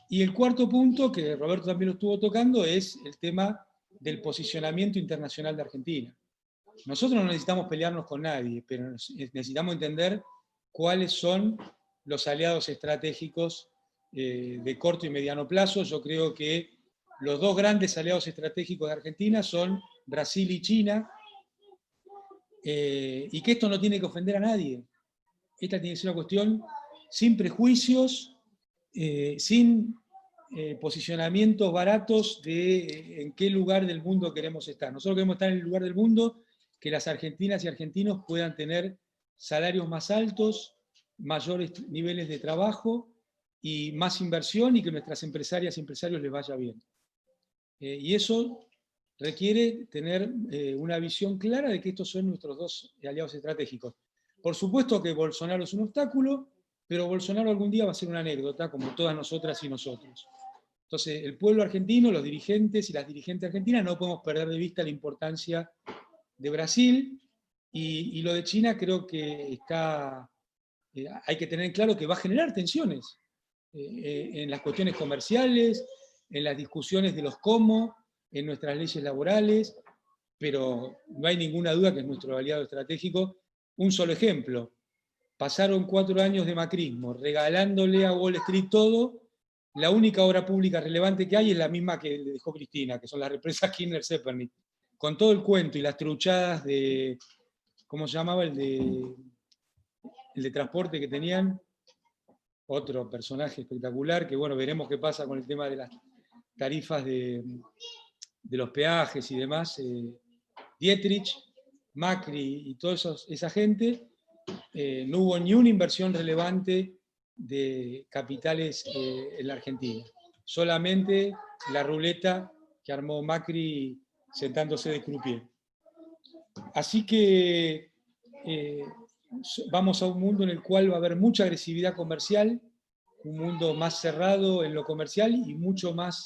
Y el cuarto punto, que Roberto también lo estuvo tocando, es el tema del posicionamiento internacional de Argentina. Nosotros no necesitamos pelearnos con nadie, pero necesitamos entender cuáles son los aliados estratégicos de corto y mediano plazo. Yo creo que los dos grandes aliados estratégicos de Argentina son Brasil y China, y que esto no tiene que ofender a nadie. esta tiene que ser una cuestión sin prejuicios, sin posicionamientos baratos de en qué lugar del mundo queremos estar. Nosotros queremos estar en el lugar del mundo que las argentinas y argentinos puedan tener salarios más altos, mayores niveles de trabajo y más inversión, y que nuestras empresarias y empresarios les vaya bien. Y eso requiere tener una visión clara de que estos son nuestros dos aliados estratégicos. Por supuesto que Bolsonaro es un obstáculo, pero Bolsonaro algún día va a ser una anécdota, como todas nosotras y nosotros. Entonces, el pueblo argentino, los dirigentes y las dirigentes argentinas, no podemos perder de vista la importancia de Brasil, y lo de China creo que hay que tener claro que va a generar tensiones en las cuestiones comerciales, en las discusiones de los cómo, en nuestras leyes laborales, pero no hay ninguna duda que es nuestro aliado estratégico. Un solo ejemplo: pasaron 4 años de macrismo, regalándole a Wall Street todo. La única obra pública relevante que hay es la misma que le dejó Cristina, que son las represas Kirchner-Zepernik, con todo el cuento y las truchadas de, ¿cómo se llamaba? El de transporte que tenían, otro personaje espectacular, que bueno, veremos qué pasa con el tema de las tarifas de los peajes y demás. Dietrich, Macri y toda esa gente, no hubo ni una inversión relevante de capitales en la Argentina. Solamente la ruleta que armó Macri sentándose de croupier. Así que vamos a un mundo en el cual va a haber mucha agresividad comercial, un mundo más cerrado en lo comercial y mucho más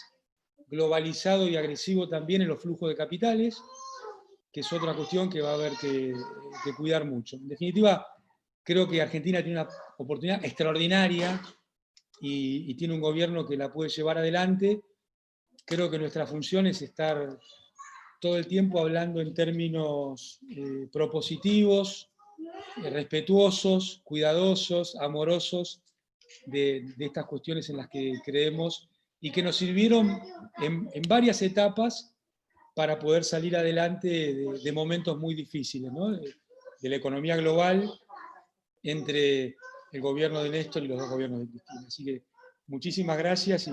globalizado y agresivo también en los flujos de capitales, que es otra cuestión que va a haber que cuidar mucho. En definitiva, creo que Argentina tiene una oportunidad extraordinaria y tiene un gobierno que la puede llevar adelante. Creo que nuestra función es estar todo el tiempo hablando en términos propositivos, respetuosos, cuidadosos, amorosos de estas cuestiones en las que creemos y que nos sirvieron en varias etapas para poder salir adelante de momentos muy difíciles, ¿no? De la economía global, entre el gobierno de Néstor y los dos gobiernos de Cristina. Así que muchísimas gracias y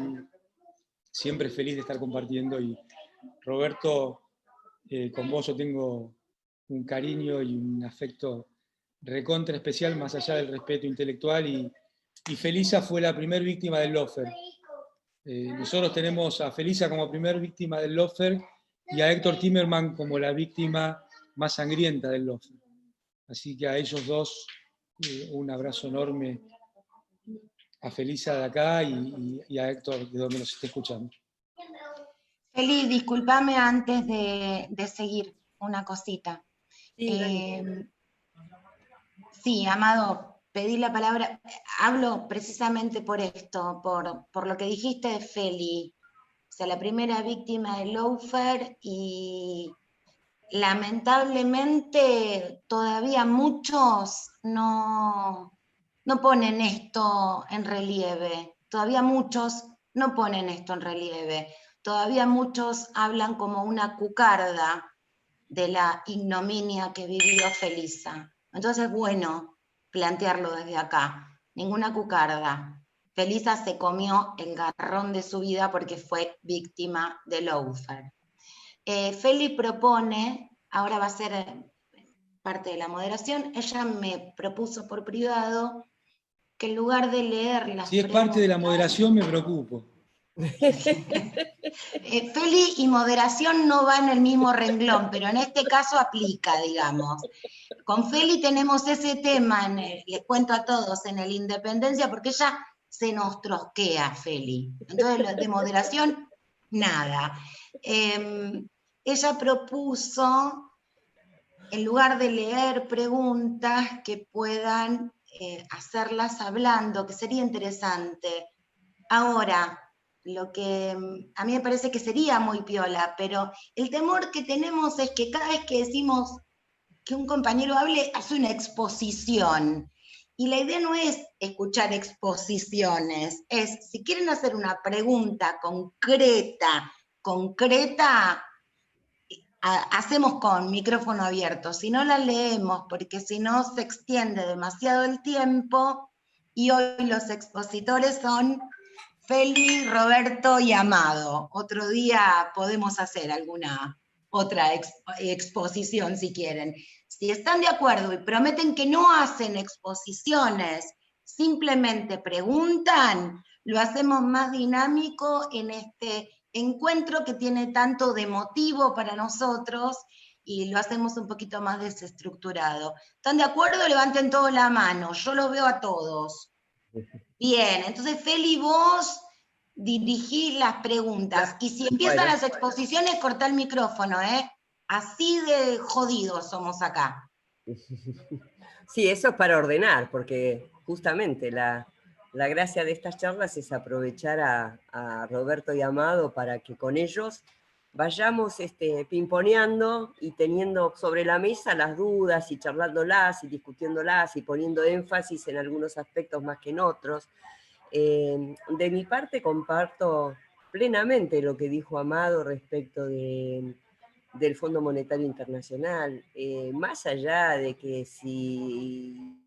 siempre feliz de estar compartiendo. Y Roberto, con vos yo tengo un cariño y un afecto recontra especial, más allá del respeto intelectual, y Felisa fue la primer víctima del lawfare. Nosotros tenemos a Felisa como primer víctima del lawfare y a Héctor Timerman como la víctima más sangrienta del lawfare. Así que a ellos dos un abrazo enorme, a Felisa de acá y a Héctor de donde nos esté escuchando. Feli, discúlpame antes de seguir una cosita. Sí, Amado, pedí la palabra. Hablo precisamente por esto, por lo que dijiste de Feli. O sea, la primera víctima del lawfare, y lamentablemente todavía muchos no ponen esto en relieve. Todavía muchos no ponen esto en relieve. Todavía muchos hablan como una cucarda de la ignominia que vivió Felisa. Entonces, bueno, plantearlo desde acá. Ninguna cucarda. Felisa se comió el garrón de su vida porque fue víctima de lawfare. Feli propone, ahora va a ser parte de la moderación, ella me propuso por privado que en lugar de leer las Si es parte de la moderación, me preocupo. Feli y moderación no van en el mismo renglón, pero en este caso aplica, digamos. Con Feli tenemos ese tema, les cuento a todos, en el Independencia, porque ella se nos trosquea, Feli. Entonces, de moderación, nada. Ella propuso, en lugar de leer preguntas, que puedan hacerlas hablando, que sería interesante. Ahora, lo que a mí me parece que sería muy piola, pero el temor que tenemos es que cada vez que decimos que un compañero hable, hace una exposición. Y la idea no es escuchar exposiciones, es, si quieren hacer una pregunta concreta, hacemos con micrófono abierto, si no las leemos, porque si no se extiende demasiado el tiempo, y hoy los expositores son Feli, Roberto y Amado. Otro día podemos hacer alguna otra exposición si quieren. Si están de acuerdo y prometen que no hacen exposiciones, simplemente preguntan, lo hacemos más dinámico en este encuentro que tiene tanto de motivo para nosotros y lo hacemos un poquito más desestructurado. ¿Están de acuerdo? Levanten todos la mano, yo los veo a todos. Bien, entonces Feli, vos dirigís las preguntas y si empiezan las exposiciones, cortá el micrófono, ¿eh? Así de jodidos somos acá. Sí, eso es para ordenar, porque justamente la gracia de estas charlas es aprovechar a Roberto y Amado para que con ellos vayamos pimponeando y teniendo sobre la mesa las dudas y charlándolas y discutiéndolas y poniendo énfasis en algunos aspectos más que en otros. De mi parte comparto plenamente lo que dijo Amado respecto del Fondo Monetario Internacional, más allá de que si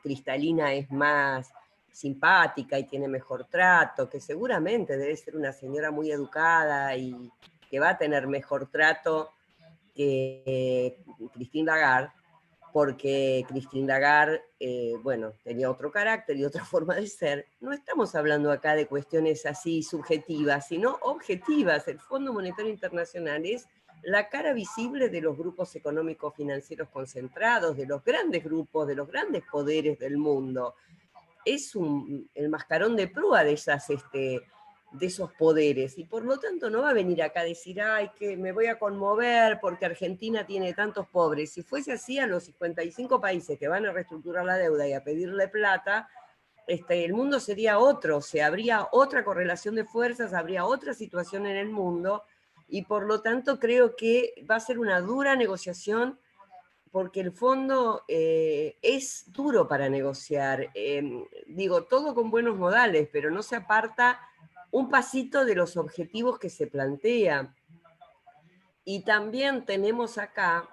Cristalina es más simpática y tiene mejor trato, que seguramente debe ser una señora muy educada y que va a tener mejor trato que Christine Lagarde, porque Christine Lagarde, bueno, tenía otro carácter y otra forma de ser. No estamos hablando acá de cuestiones así subjetivas, sino objetivas. El Fondo Monetario Internacional es la cara visible de los grupos económicos financieros concentrados, de los grandes grupos, de los grandes poderes del mundo. Es el mascarón de proa de esos poderes, y por lo tanto no va a venir acá a decir, ay, que me voy a conmover porque Argentina tiene tantos pobres. Si fuese así, a los 55 países que van a reestructurar la deuda y a pedirle plata, el mundo sería otro, habría otra correlación de fuerzas, habría otra situación en el mundo, y por lo tanto creo que va a ser una dura negociación, porque el fondo es duro para negociar. Digo, todo con buenos modales, pero no se aparta un pasito de los objetivos que se plantea. Y también tenemos acá,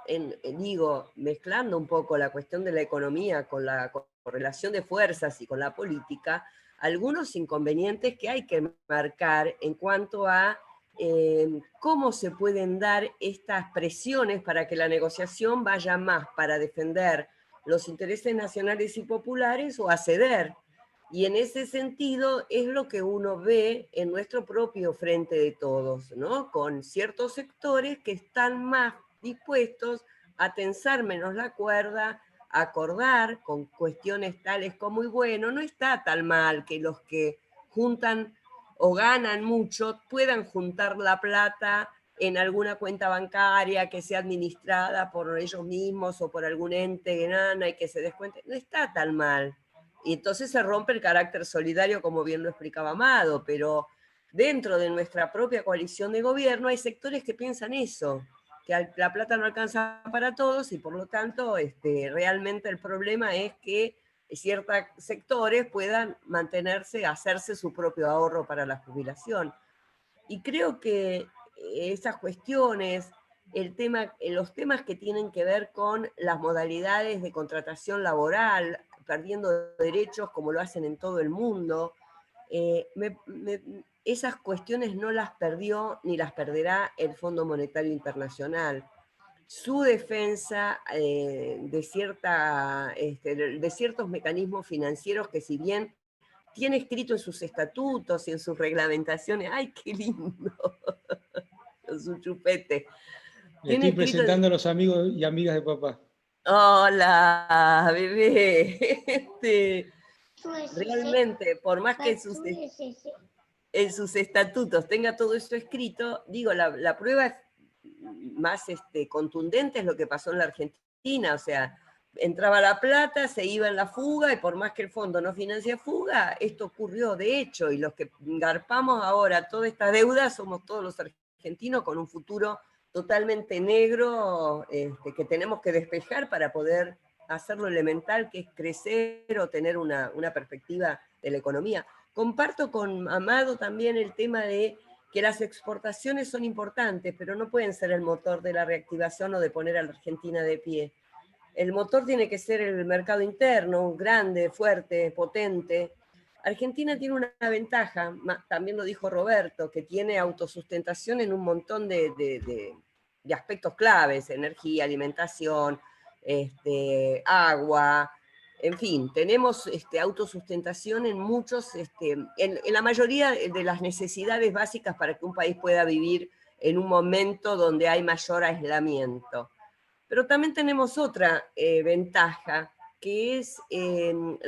mezclando un poco la cuestión de la economía con la correlación de fuerzas y con la política, algunos inconvenientes que hay que marcar en cuanto a cómo se pueden dar estas presiones para que la negociación vaya más para defender los intereses nacionales y populares o a ceder. Y en ese sentido es lo que uno ve en nuestro propio frente de todos, ¿no? Con ciertos sectores que están más dispuestos a tensar menos la cuerda, a acordar con cuestiones tales como, y bueno, no está tan mal que los que juntan o ganan mucho puedan juntar la plata en alguna cuenta bancaria que sea administrada por ellos mismos o por algún ente enana y que se descuente. No está tan mal. Y entonces se rompe el carácter solidario, como bien lo explicaba Amado, pero dentro de nuestra propia coalición de gobierno hay sectores que piensan eso, que la plata no alcanza para todos y por lo tanto realmente el problema es que ciertos sectores puedan mantenerse, hacerse su propio ahorro para la jubilación. Y creo que esas cuestiones, los temas que tienen que ver con las modalidades de contratación laboral, perdiendo derechos como lo hacen en todo el mundo, esas cuestiones no las perdió ni las perderá el Fondo Monetario Internacional. Su defensa de ciertos mecanismos financieros que, si bien tiene escrito en sus estatutos y en sus reglamentaciones, ¡ay, qué lindo! Su chupete. Le estoy presentando a los amigos y amigas de papá. Hola, bebé. Realmente, por más que en sus estatutos tenga todo esto escrito, digo, la prueba más contundente es lo que pasó en la Argentina. O sea, entraba la plata, se iba en la fuga, y por más que el fondo no financia fuga, esto ocurrió de hecho, y los que garpamos ahora toda esta deuda somos todos los argentinos con un futuro totalmente negro que tenemos que despejar para poder hacer lo elemental, que es crecer o tener una perspectiva de la economía. Comparto con Amado también el tema de que las exportaciones son importantes, pero no pueden ser el motor de la reactivación o de poner a la Argentina de pie. El motor tiene que ser el mercado interno, grande, fuerte, potente. Argentina tiene una ventaja, también lo dijo Roberto, que tiene autosustentación en un montón de aspectos claves: energía, alimentación, agua, en fin, tenemos autosustentación en muchos, en la mayoría de las necesidades básicas para que un país pueda vivir en un momento donde hay mayor aislamiento. Pero también tenemos otra ventaja, que es el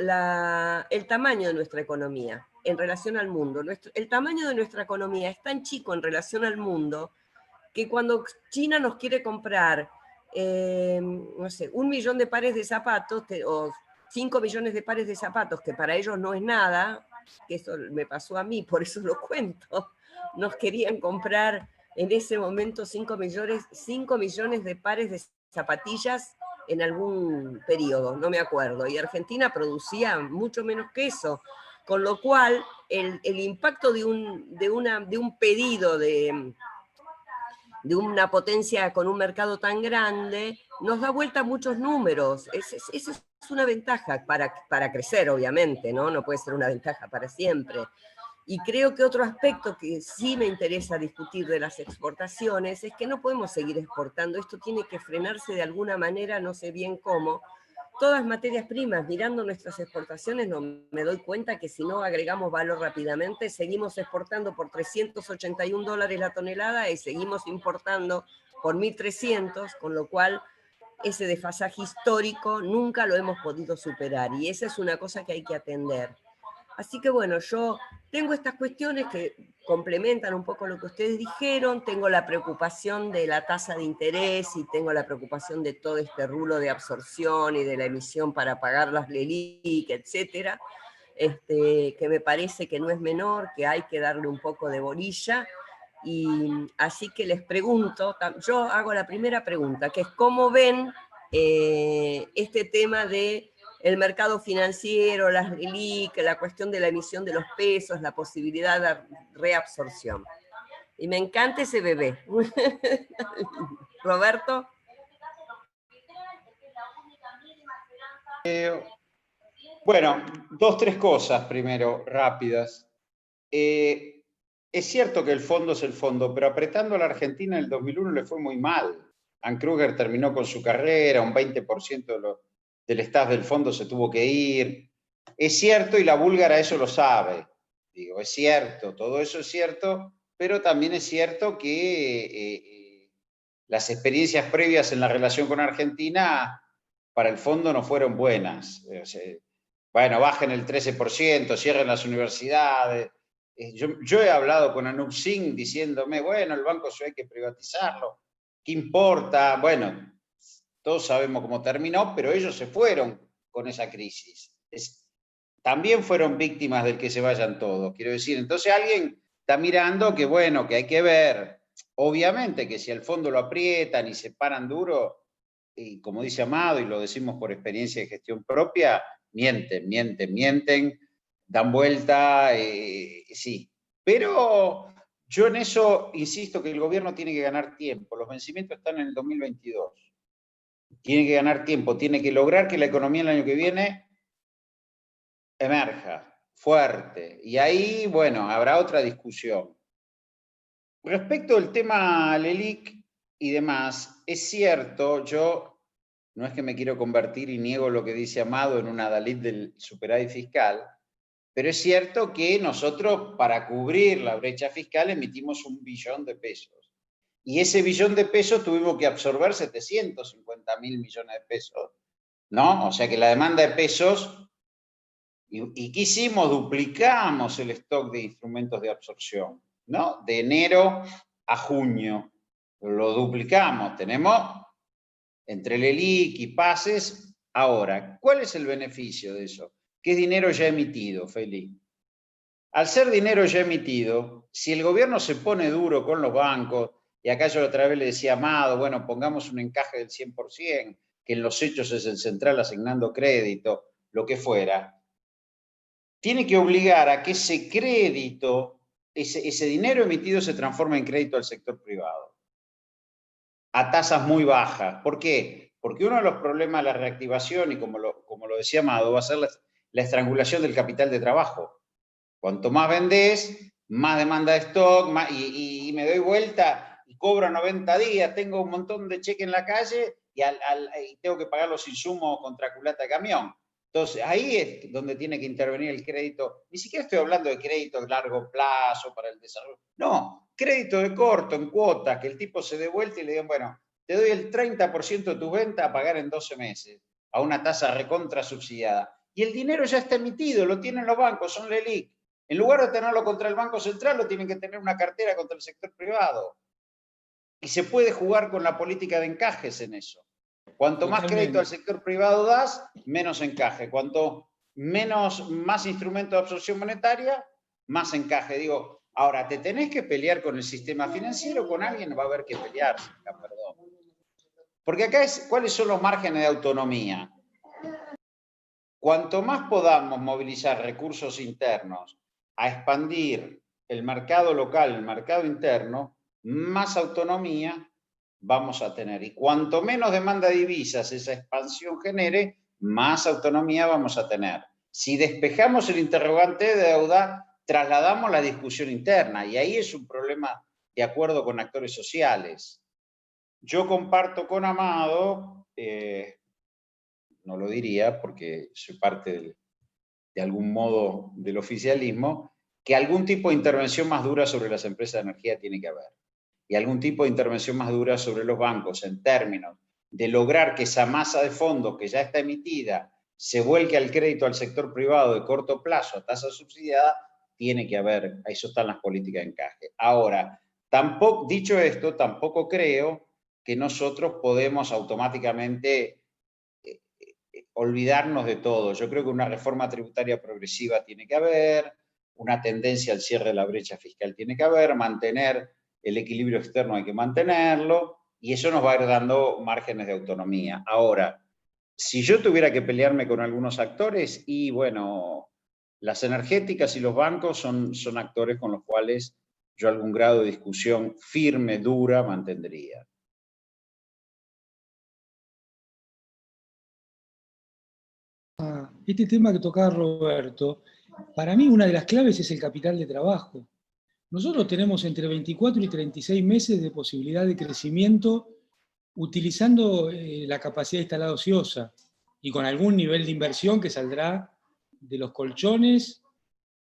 tamaño de nuestra economía en relación al mundo. El tamaño de nuestra economía es tan chico en relación al mundo que cuando China nos quiere comprar, no sé, 1 millón de pares de zapatos, o 5 millones de pares de zapatos, que para ellos no es nada, que eso me pasó a mí, por eso lo cuento, nos querían comprar en ese momento 5 millones de pares de zapatillas en algún periodo, no me acuerdo, y Argentina producía mucho menos que eso, con lo cual el impacto de un pedido de una potencia con un mercado tan grande nos da vuelta a muchos números. Esa es una ventaja para crecer, obviamente, ¿no? No puede ser una ventaja para siempre. Y creo que otro aspecto que sí me interesa discutir de las exportaciones es que no podemos seguir exportando. Esto tiene que frenarse de alguna manera, no sé bien cómo. Todas materias primas, mirando nuestras exportaciones, no me doy cuenta que si no agregamos valor rápidamente, seguimos exportando por $381 la tonelada y seguimos importando por 1.300, con lo cual ese desfasaje histórico nunca lo hemos podido superar, y esa es una cosa que hay que atender. Así que bueno, yo tengo estas cuestiones que complementan un poco lo que ustedes dijeron, tengo la preocupación de la tasa de interés y tengo la preocupación de todo este rulo de absorción y de la emisión para pagar las LELIQ, etcétera, que me parece que no es menor, que hay que darle un poco de bolilla. Y así que les pregunto, yo hago la primera pregunta, que es ¿cómo ven este tema de el mercado financiero, las LELIQ, la cuestión de la emisión de los pesos, la posibilidad de reabsorción? Y me encanta ese bebé. Roberto. Bueno, 2, 3 cosas primero, rápidas. Es cierto que el fondo es el fondo, pero apretando a la Argentina en el 2001 le fue muy mal. Ann Kruger terminó con su carrera, un 20% del staff del fondo se tuvo que ir. Es cierto, y la búlgara eso lo sabe. Digo, es cierto, todo eso es cierto, pero también es cierto que las experiencias previas en la relación con Argentina para el fondo no fueron buenas. O sea, bueno, bajen el 13%, cierren las universidades. Yo he hablado con Anup Singh diciéndome, bueno, el Banco Sueco hay que privatizarlo, ¿qué importa? Bueno, todos sabemos cómo terminó, pero ellos se fueron con esa crisis. También fueron víctimas del que se vayan todos, quiero decir. Entonces alguien está mirando que, bueno, que hay que ver. Obviamente que si al fondo lo aprietan y se paran duro, y como dice Amado, y lo decimos por experiencia de gestión propia, mienten, dan vuelta, sí. Pero yo en eso insisto que el gobierno tiene que ganar tiempo. Los vencimientos están en el 2022. Tiene que ganar tiempo, tiene que lograr que la economía el año que viene emerja fuerte. Y ahí, bueno, habrá otra discusión. Respecto al tema LELIQ y demás, es cierto, yo no es que me quiero convertir y niego lo que dice Amado en un adalid del superávit fiscal, pero es cierto que nosotros para cubrir la brecha fiscal emitimos 1 billón de pesos. Y ese billón de pesos tuvimos que absorber 750.000 millones de pesos, ¿no? O sea que la demanda de pesos, ¿y qué hicimos? Duplicamos el stock de instrumentos de absorción, ¿no? De enero a junio, lo duplicamos, tenemos entre LELIQ y pases. Ahora, ¿cuál es el beneficio de eso? Que es dinero ya emitido, Feli. Al ser dinero ya emitido, si el gobierno se pone duro con los bancos, y acá yo otra vez le decía a Amado, bueno, pongamos un encaje del 100%, que en los hechos es el central asignando crédito, lo que fuera, tiene que obligar a que ese crédito ese dinero emitido se transforma en crédito al sector privado, a tasas muy bajas. ¿Por qué? Porque uno de los problemas de la reactivación, y como lo decía Amado, va a ser la estrangulación del capital de trabajo. Cuanto más vendés, más demanda de stock, y me doy vuelta y cobro 90 días, tengo un montón de cheques en la calle y tengo que pagar los insumos contra culata de camión. Entonces, ahí es donde tiene que intervenir el crédito. Ni siquiera estoy hablando de crédito de largo plazo para el desarrollo. No, crédito de corto, en cuotas, que el tipo se dé vuelta y le digan, bueno, te doy el 30% de tus ventas a pagar en 12 meses, a una tasa recontra subsidiada. Y el dinero ya está emitido, lo tienen los bancos, son LELIQ. En lugar de tenerlo contra el Banco Central, lo tienen que tener una cartera contra el sector privado. Y se puede jugar con la política de encajes en eso. Cuanto más crédito al sector privado das, menos encaje. Cuanto más instrumentos de absorción monetaria, más encaje. Digo, ahora, te tenés que pelear con el sistema financiero, con alguien va a haber que pelearse, perdón. Porque acá ¿cuáles son los márgenes de autonomía? Cuanto más podamos movilizar recursos internos a expandir el mercado local, el mercado interno, más autonomía vamos a tener. Y cuanto menos demanda de divisas esa expansión genere, más autonomía vamos a tener. Si despejamos el interrogante de deuda, trasladamos la discusión interna, y ahí es un problema de acuerdo con actores sociales. Yo comparto con Amado, no lo diría porque soy parte de algún modo del oficialismo, que algún tipo de intervención más dura sobre las empresas de energía tiene que haber. Y algún tipo de intervención más dura sobre los bancos en términos de lograr que esa masa de fondos que ya está emitida se vuelque al crédito al sector privado de corto plazo a tasa subsidiada, tiene que haber, a eso están las políticas de encaje. Ahora, dicho esto, tampoco creo que nosotros podemos automáticamente olvidarnos de todo. Yo creo que una reforma tributaria progresiva tiene que haber, una tendencia al cierre de la brecha fiscal tiene que haber, mantener el equilibrio externo hay que mantenerlo, y eso nos va a ir dando márgenes de autonomía. Ahora, si yo tuviera que pelearme con algunos actores, y bueno, las energéticas y los bancos son actores con los cuales yo algún grado de discusión firme, dura, mantendría. Este tema que tocaba Roberto, para mí una de las claves es el capital de trabajo. Nosotros tenemos entre 24 y 36 meses de posibilidad de crecimiento utilizando la capacidad instalada ociosa y con algún nivel de inversión que saldrá de los colchones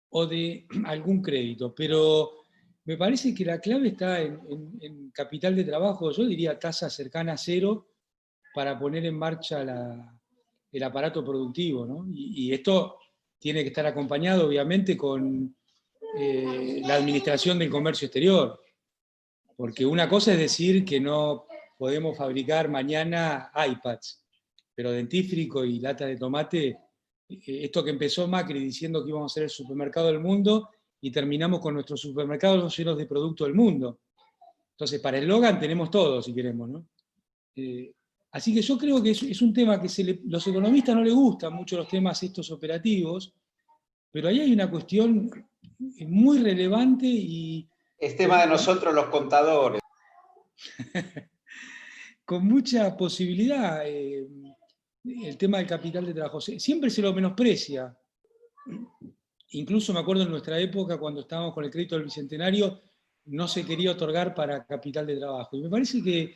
o de algún crédito. Pero me parece que la clave está en capital de trabajo, yo diría tasa cercana a cero, para poner en marcha el aparato productivo, ¿no? Y esto tiene que estar acompañado, obviamente, con la administración del comercio exterior. Porque una cosa es decir que no podemos fabricar mañana iPads, pero dentífrico y lata de tomate, esto que empezó Macri diciendo que íbamos a ser el supermercado del mundo y terminamos con nuestros supermercados llenos de productos del mundo. Entonces, para el eslogan tenemos todo, si queremos, ¿no? Así que yo creo que es un tema que los economistas no les gustan mucho los temas estos operativos, pero ahí hay una cuestión muy relevante y... Es tema de nosotros los contadores. Con mucha posibilidad, el tema del capital de trabajo. Siempre se lo menosprecia. Incluso me acuerdo en nuestra época, cuando estábamos con el crédito del Bicentenario, no se quería otorgar para capital de trabajo. Y me parece que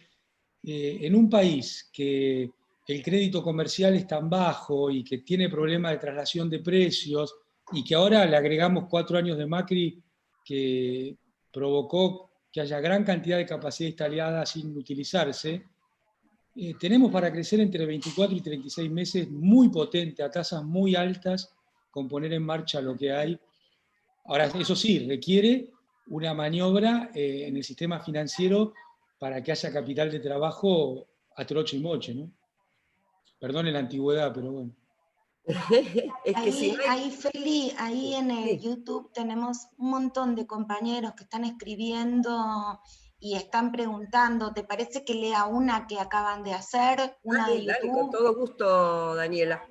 en un país que el crédito comercial es tan bajo y que tiene problemas de traslación de precios, y que ahora le agregamos 4 años de Macri que provocó que haya gran cantidad de capacidad instalada sin utilizarse, tenemos para crecer entre 24 y 36 meses muy potente, a tasas muy altas, con poner en marcha lo que hay. Ahora, eso sí, requiere una maniobra en el sistema financiero para que haya capital de trabajo a troche y moche, ¿no? Perdone la antigüedad, pero bueno. Es que si no hay... Ahí, Feli, ahí en el YouTube tenemos un montón de compañeros que están escribiendo y están preguntando. ¿Te parece que lea una que acaban de hacer? Una de YouTube. Dale, con todo gusto, Daniela.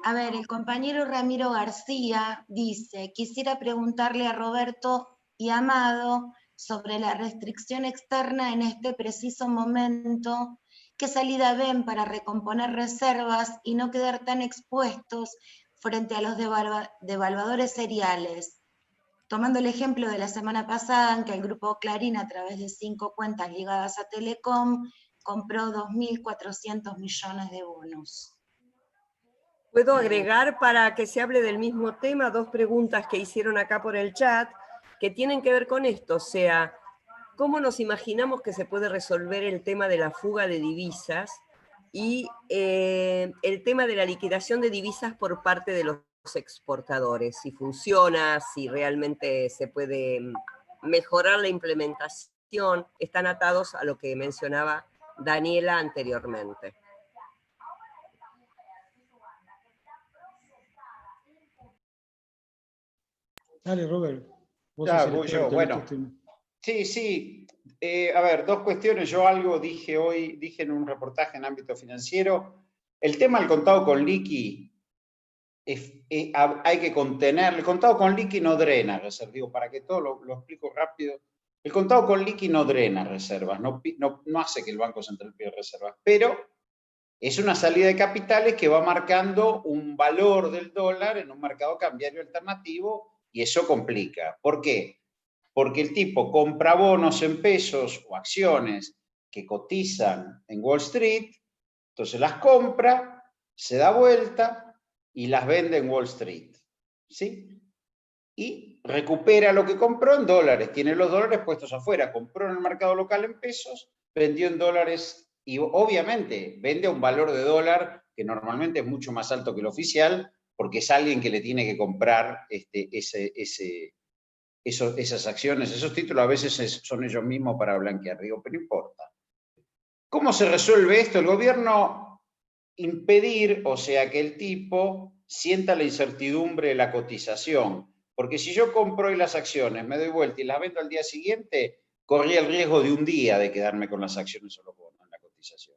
A ver, el compañero Ramiro García dice, quisiera preguntarle a Roberto y Amado sobre la restricción externa en este preciso momento. ¿Qué salida ven para recomponer reservas y no quedar tan expuestos frente a los devaluadores seriales? Tomando el ejemplo de la semana pasada en que el grupo Clarín, a través de 5 cuentas ligadas a Telecom, compró 2.400 millones de bonos. ¿Puedo agregar, para que se hable del mismo tema, 2 preguntas que hicieron acá por el chat, que tienen que ver con esto? O sea, ¿cómo nos imaginamos que se puede resolver el tema de la fuga de divisas y el tema de la liquidación de divisas por parte de los exportadores? Si funciona, si realmente se puede mejorar la implementación, están atados a lo que mencionaba Daniela anteriormente. Dale, Robert. Vos Ya, sos el voy yo. experto en Bueno, estos temas. sí. A ver, 2 cuestiones. Yo algo dije hoy, dije en un reportaje en ámbito financiero. El tema del contado con liqui, hay que contenerlo. El contado con liqui no drena reservas. Digo, para que todo lo explico rápido. El contado con liqui no drena reservas, no hace que el Banco Central pierda reservas, pero es una salida de capitales que va marcando un valor del dólar en un mercado cambiario alternativo y eso complica. ¿Por qué? Porque el tipo compra bonos en pesos o acciones que cotizan en Wall Street, entonces las compra, se da vuelta y las vende en Wall Street, ¿sí? Y recupera lo que compró en dólares, tiene los dólares puestos afuera, compró en el mercado local en pesos, vendió en dólares y obviamente vende a un valor de dólar que normalmente es mucho más alto que el oficial, porque es alguien que le tiene que comprar esas acciones, esos títulos a veces son ellos mismos para blanquear, digo, pero no importa. ¿Cómo se resuelve esto? El gobierno impedir, o sea, que el tipo sienta la incertidumbre de la cotización. Porque si yo compro hoy las acciones, me doy vuelta y las vendo al día siguiente, corría el riesgo de un día de quedarme con las acciones o los bonos en la cotización.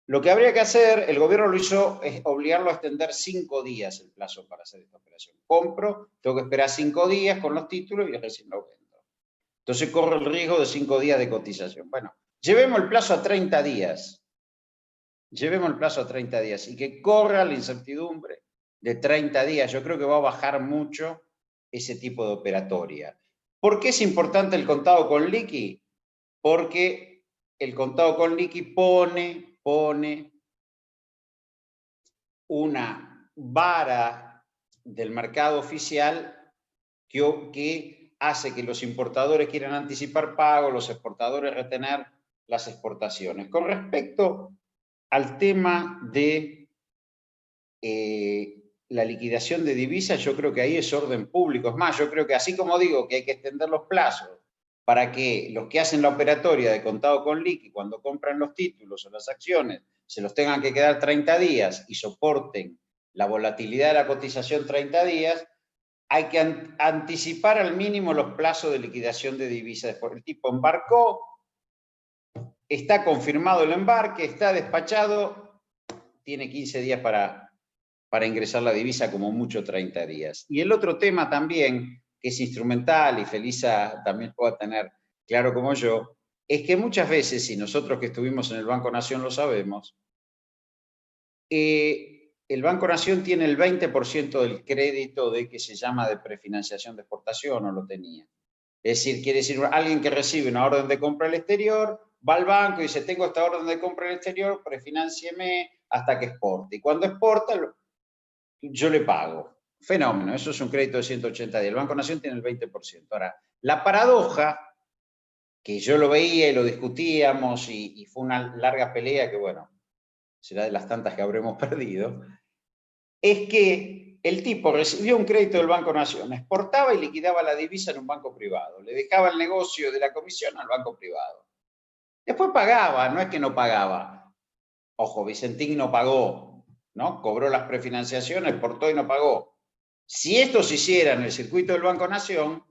Lo que habría que hacer, el gobierno lo hizo, es obligarlo a extender 5 días el plazo para hacer esta operación. Compro, tengo que esperar 5 días con los títulos y recién los vendo. Entonces corre el riesgo de 5 días de cotización. Bueno, llevemos el plazo a 30 días. Llevemos el plazo a 30 días y que corra la incertidumbre de 30 días. Yo creo que va a bajar mucho ese tipo de operatoria. ¿Por qué es importante el contado con liqui? Porque el contado con liqui pone una vara del mercado oficial que hace que los importadores quieran anticipar pagos, los exportadores retener las exportaciones. Con respecto al tema de la liquidación de divisas, yo creo que ahí es orden público. Es más, yo creo que así como digo que hay que extender los plazos para que los que hacen la operatoria de contado con liqui, cuando compran los títulos o las acciones, se los tengan que quedar 30 días y soporten la volatilidad de la cotización 30 días, hay que anticipar al mínimo los plazos de liquidación de divisas. El tipo embarcó, está confirmado el embarque, está despachado, tiene 15 días para ingresar la divisa, como mucho 30 días. Y el otro tema también, que es instrumental y Felisa también pueda tener claro como yo, es que muchas veces, y nosotros que estuvimos en el Banco Nación lo sabemos, el Banco Nación tiene el 20% del crédito de que se llama de prefinanciación de exportación, o lo tenía. Es decir, quiere decir, alguien que recibe una orden de compra al exterior, va al banco y dice, tengo esta orden de compra al exterior, prefinancieme hasta que exporte. Y cuando exporta, yo le pago. Fenómeno, eso es un crédito de 180 días. El Banco Nación tiene el 20%. Ahora, la paradoja, que yo lo veía y lo discutíamos y fue una larga pelea que, bueno, será de las tantas que habremos perdido, es que el tipo recibió un crédito del Banco Nación, exportaba y liquidaba la divisa en un banco privado, le dejaba el negocio de la comisión al banco privado. Después pagaba, no es que no pagaba. Ojo, Vicentín no pagó, ¿no? Cobró las prefinanciaciones, exportó y no pagó. Si esto se hiciera en el circuito del Banco Nación,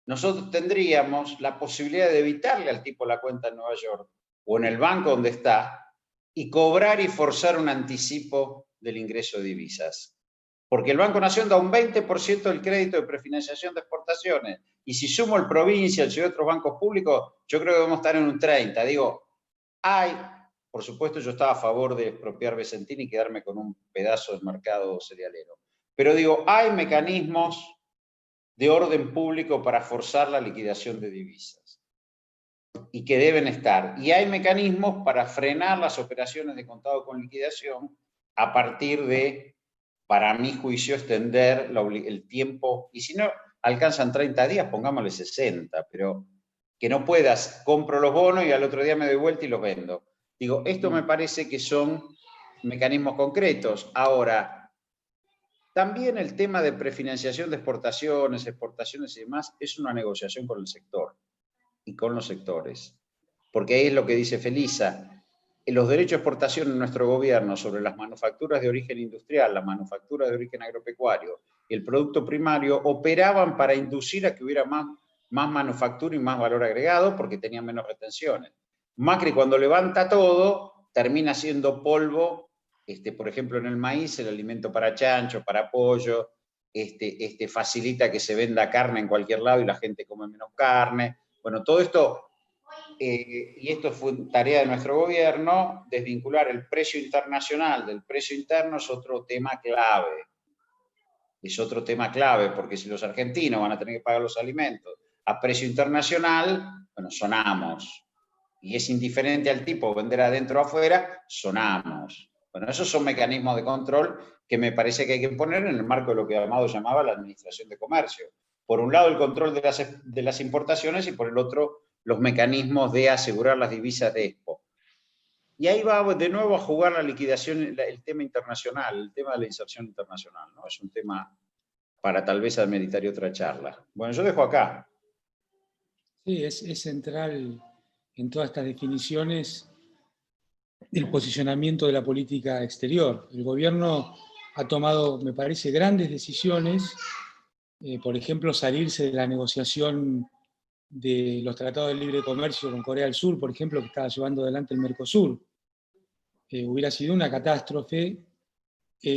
nosotros tendríamos la posibilidad de evitarle al tipo la cuenta en Nueva York o en el banco donde está y cobrar y forzar un anticipo del ingreso de divisas. Porque el Banco Nación da un 20% del crédito de prefinanciación de exportaciones. Y si sumo el Provincial y otros bancos públicos, yo creo que vamos a estar en un 30%. Digo, por supuesto yo estaba a favor de expropiar Vicentín y quedarme con un pedazo del mercado cerealero. Pero digo, hay mecanismos de orden público para forzar la liquidación de divisas. Y que deben estar. Y hay mecanismos para frenar las operaciones de contado con liquidación a partir de, para mi juicio, extender el tiempo. Y si no alcanzan 30 días, pongámosle 60, pero que no puedas, compro los bonos y al otro día me doy vuelta y los vendo. Digo, esto me parece que son mecanismos concretos. Ahora, también el tema de prefinanciación de exportaciones y demás es una negociación con el sector y con los sectores. Porque ahí es lo que dice Felisa. Los derechos de exportación en nuestro gobierno sobre las manufacturas de origen industrial, las manufacturas de origen agropecuario y el producto primario operaban para inducir a que hubiera más manufactura y más valor agregado porque tenían menos retenciones. Macri cuando levanta todo termina siendo polvo, por ejemplo en el maíz, el alimento para chancho, para pollo, facilita que se venda carne en cualquier lado y la gente come menos carne. Bueno, todo esto, y esto fue tarea de nuestro gobierno, desvincular el precio internacional del precio interno es otro tema clave. Es otro tema clave, porque si los argentinos van a tener que pagar los alimentos a precio internacional, bueno, sonamos. Y es indiferente al tipo vender adentro o afuera, sonamos. Bueno, esos son mecanismos de control que me parece que hay que poner en el marco de lo que Amado llamaba la administración de comercio. Por un lado, el control de las importaciones y por el otro, los mecanismos de asegurar las divisas de Expo. Y ahí va de nuevo a jugar la liquidación, el tema internacional, el tema de la inserción internacional, ¿no? Es un tema para tal vez ameritar otra charla. Bueno, yo dejo acá. Sí, es central en todas estas definiciones el posicionamiento de la política exterior. El gobierno ha tomado, me parece, grandes decisiones, por ejemplo, salirse de la negociación de los tratados de libre comercio con Corea del Sur, por ejemplo, que estaba llevando adelante el Mercosur. Hubiera sido una catástrofe,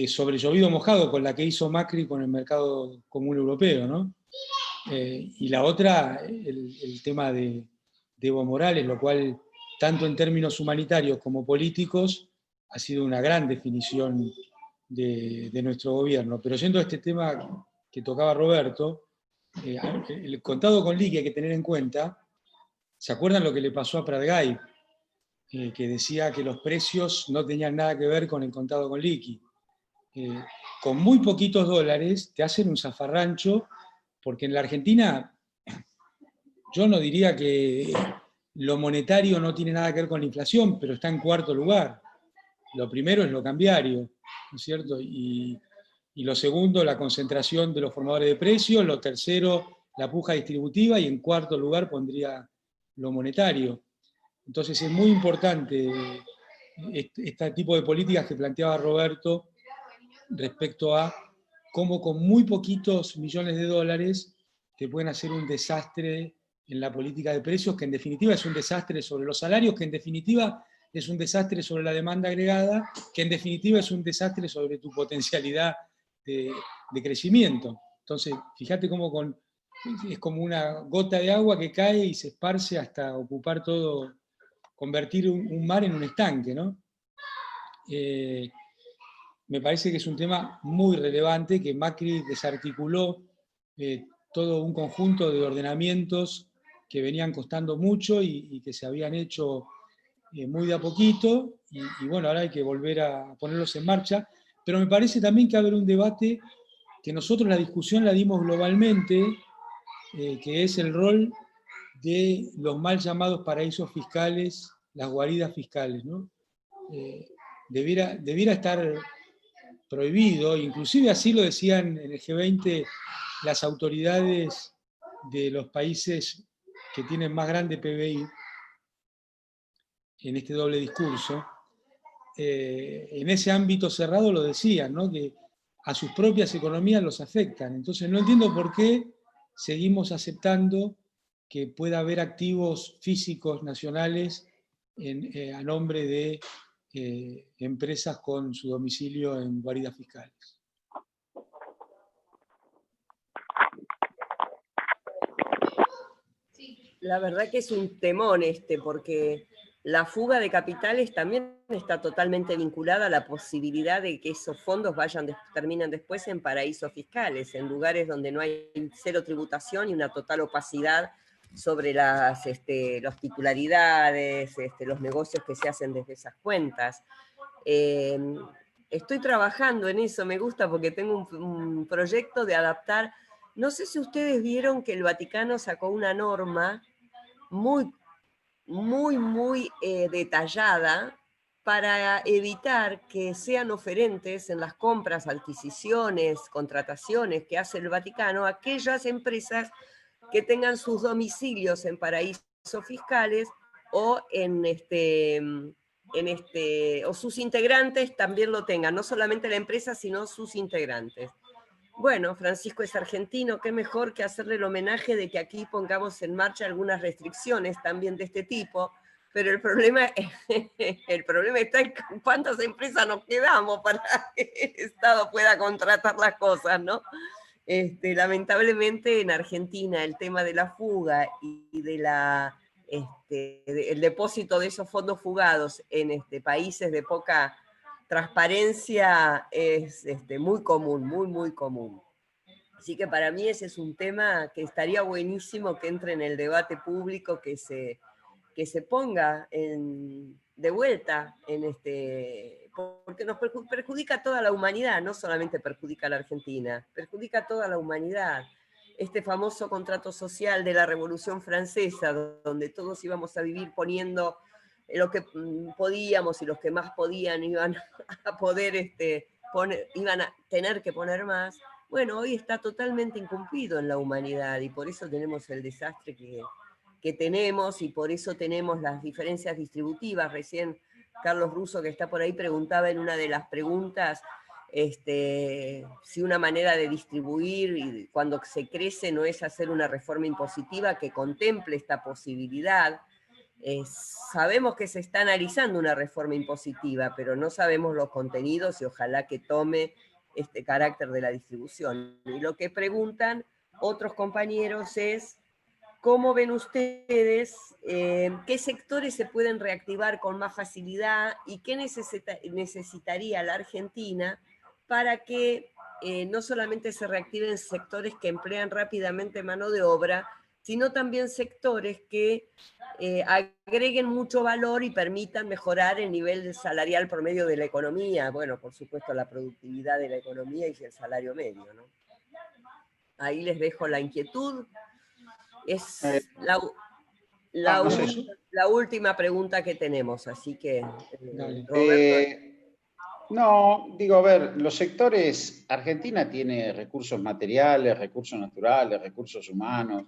sobre llovido mojado con la que hizo Macri con el mercado común europeo, ¿no? Y la otra, el tema de Evo Morales, lo cual, tanto en términos humanitarios como políticos, ha sido una gran definición de nuestro gobierno. Pero yendo a este tema que tocaba Roberto, el contado con liqui hay que tener en cuenta. ¿Se acuerdan lo que le pasó a Pratgay? Que decía que los precios no tenían nada que ver con el contado con liqui. Con muy poquitos dólares te hacen un zafarrancho, porque en la Argentina yo no diría que lo monetario no tiene nada que ver con la inflación, pero está en cuarto lugar. Lo primero es lo cambiario, ¿no es cierto? Y lo segundo, la concentración de los formadores de precios. Lo tercero, la puja distributiva. Y en cuarto lugar pondría lo monetario. Entonces es muy importante este tipo de políticas que planteaba Roberto respecto a cómo con muy poquitos millones de dólares te pueden hacer un desastre en la política de precios, que en definitiva es un desastre sobre los salarios, que en definitiva es un desastre sobre la demanda agregada, que en definitiva es un desastre sobre tu potencialidad de crecimiento. Entonces, fíjate cómo es como una gota de agua que cae y se esparce hasta ocupar todo, convertir un mar en un estanque, ¿no? Me parece que es un tema muy relevante, que Macri desarticuló todo un conjunto de ordenamientos que venían costando mucho y que se habían hecho muy de a poquito, y bueno, ahora hay que volver a ponerlos en marcha. Pero me parece también que va a haber un debate, que nosotros la discusión la dimos globalmente, que es el rol de los mal llamados paraísos fiscales, las guaridas fiscales, ¿no? Debiera estar prohibido, inclusive así lo decían en el G20 las autoridades de los países que tienen más grande PBI en este doble discurso. En ese ámbito cerrado lo decían, ¿no? Que a sus propias economías los afectan. Entonces no entiendo por qué seguimos aceptando que pueda haber activos físicos nacionales a nombre de empresas con su domicilio en guaridas fiscales. La verdad que es un temón porque la fuga de capitales también está totalmente vinculada a la posibilidad de que esos fondos terminen después en paraísos fiscales, en lugares donde no hay cero tributación y una total opacidad sobre las titularidades, los negocios que se hacen desde esas cuentas. Estoy trabajando en eso, me gusta porque tengo un proyecto de adaptar. No sé si ustedes vieron que el Vaticano sacó una norma muy detallada para evitar que sean oferentes en las compras, adquisiciones, contrataciones que hace el Vaticano aquellas empresas que tengan sus domicilios en paraísos fiscales o o sus integrantes también lo tengan, no solamente la empresa, sino sus integrantes. Bueno, Francisco es argentino, qué mejor que hacerle el homenaje de que aquí pongamos en marcha algunas restricciones también de este tipo, pero el problema está en cuántas empresas nos quedamos para que el Estado pueda contratar las cosas, ¿no? Lamentablemente en Argentina el tema de la fuga y de el depósito de esos fondos fugados en países de poca transparencia es muy común, muy común. Así que para mí ese es un tema que estaría buenísimo que entre en el debate público, que se ponga de vuelta porque nos perjudica a toda la humanidad, no solamente perjudica a la Argentina, perjudica a toda la humanidad. Este famoso contrato social de la Revolución Francesa, donde todos íbamos a vivir poniendo lo que podíamos y los que más podían iban a poder iban a tener que poner más. Bueno, hoy está totalmente incumplido en la humanidad y por eso tenemos el desastre que tenemos y por eso tenemos las diferencias distributivas. Recién Carlos Russo, que está por ahí, preguntaba en una de las preguntas si una manera de distribuir y cuando se crece no es hacer una reforma impositiva que contemple esta posibilidad. Sabemos que se está analizando una reforma impositiva, pero no sabemos los contenidos y ojalá que tome este carácter de la distribución. Y lo que preguntan otros compañeros es: ¿cómo ven ustedes qué sectores se pueden reactivar con más facilidad y qué necesitaría la Argentina para que no solamente se reactiven sectores que emplean rápidamente mano de obra, sino también sectores que agreguen mucho valor y permitan mejorar el nivel salarial promedio de la economía? Bueno, por supuesto, la productividad de la economía y el salario medio, ¿no? Ahí les dejo la inquietud. Es la última pregunta que tenemos, así que, Roberto. No, digo, a ver, los sectores, Argentina tiene recursos materiales, recursos naturales, recursos humanos.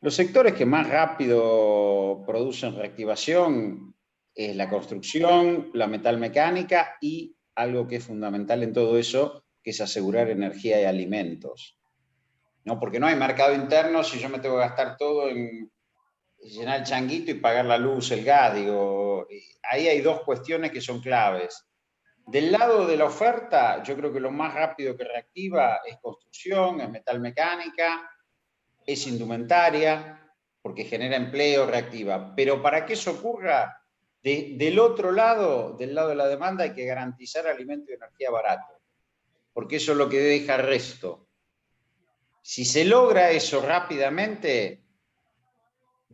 Los sectores que más rápido producen reactivación es la construcción, la metalmecánica y algo que es fundamental en todo eso, que es asegurar energía y alimentos. ¿No? Porque no hay mercado interno si yo me tengo que gastar todo en llenar el changuito y pagar la luz, el gas. Digo, ahí hay dos cuestiones que son claves. Del lado de la oferta, yo creo que lo más rápido que reactiva es construcción, es metalmecánica, es indumentaria, porque genera empleo, reactiva. Pero para que eso ocurra, del otro lado, del lado de la demanda, hay que garantizar alimento y energía barato, porque eso es lo que deja el resto. Si se logra eso rápidamente,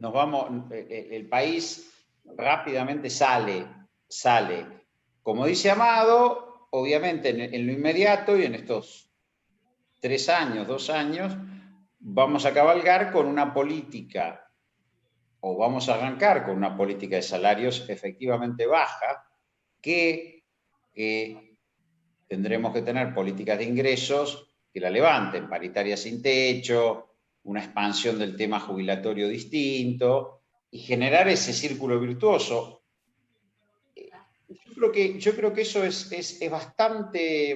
el país rápidamente sale. Como dice Amado, obviamente en lo inmediato y en estos 2 años, vamos a cabalgar con una política, o vamos a arrancar con una política de salarios efectivamente baja, que tendremos que tener políticas de ingresos que la levanten, paritaria sin techo, una expansión del tema jubilatorio distinto, y generar ese círculo virtuoso. Yo creo que eso es bastante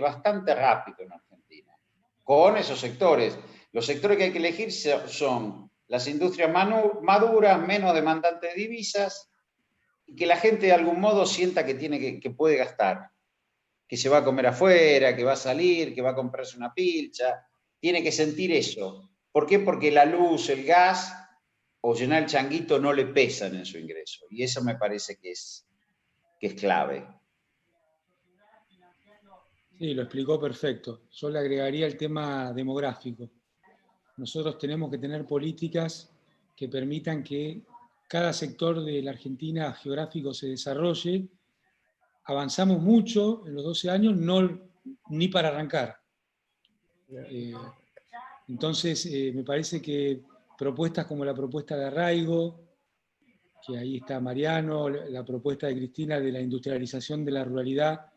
rápido en Argentina, con esos sectores. Los sectores que hay que elegir son las industrias maduras, menos demandantes de divisas, y que la gente de algún modo sienta que que puede gastar, que se va a comer afuera, que va a salir, que va a comprarse una pilcha, tiene que sentir eso. ¿Por qué? Porque la luz, el gas o llenar el changuito no le pesan en su ingreso, y eso me parece que es clave. Sí, lo explicó perfecto. Yo le agregaría el tema demográfico. Nosotros tenemos que tener políticas que permitan que cada sector de la Argentina geográfico se desarrolle. Avanzamos mucho en los 12 años, ni para arrancar. Entonces, me parece que propuestas como la propuesta de arraigo, que ahí está Mariano, la propuesta de Cristina de la industrialización de la ruralidad,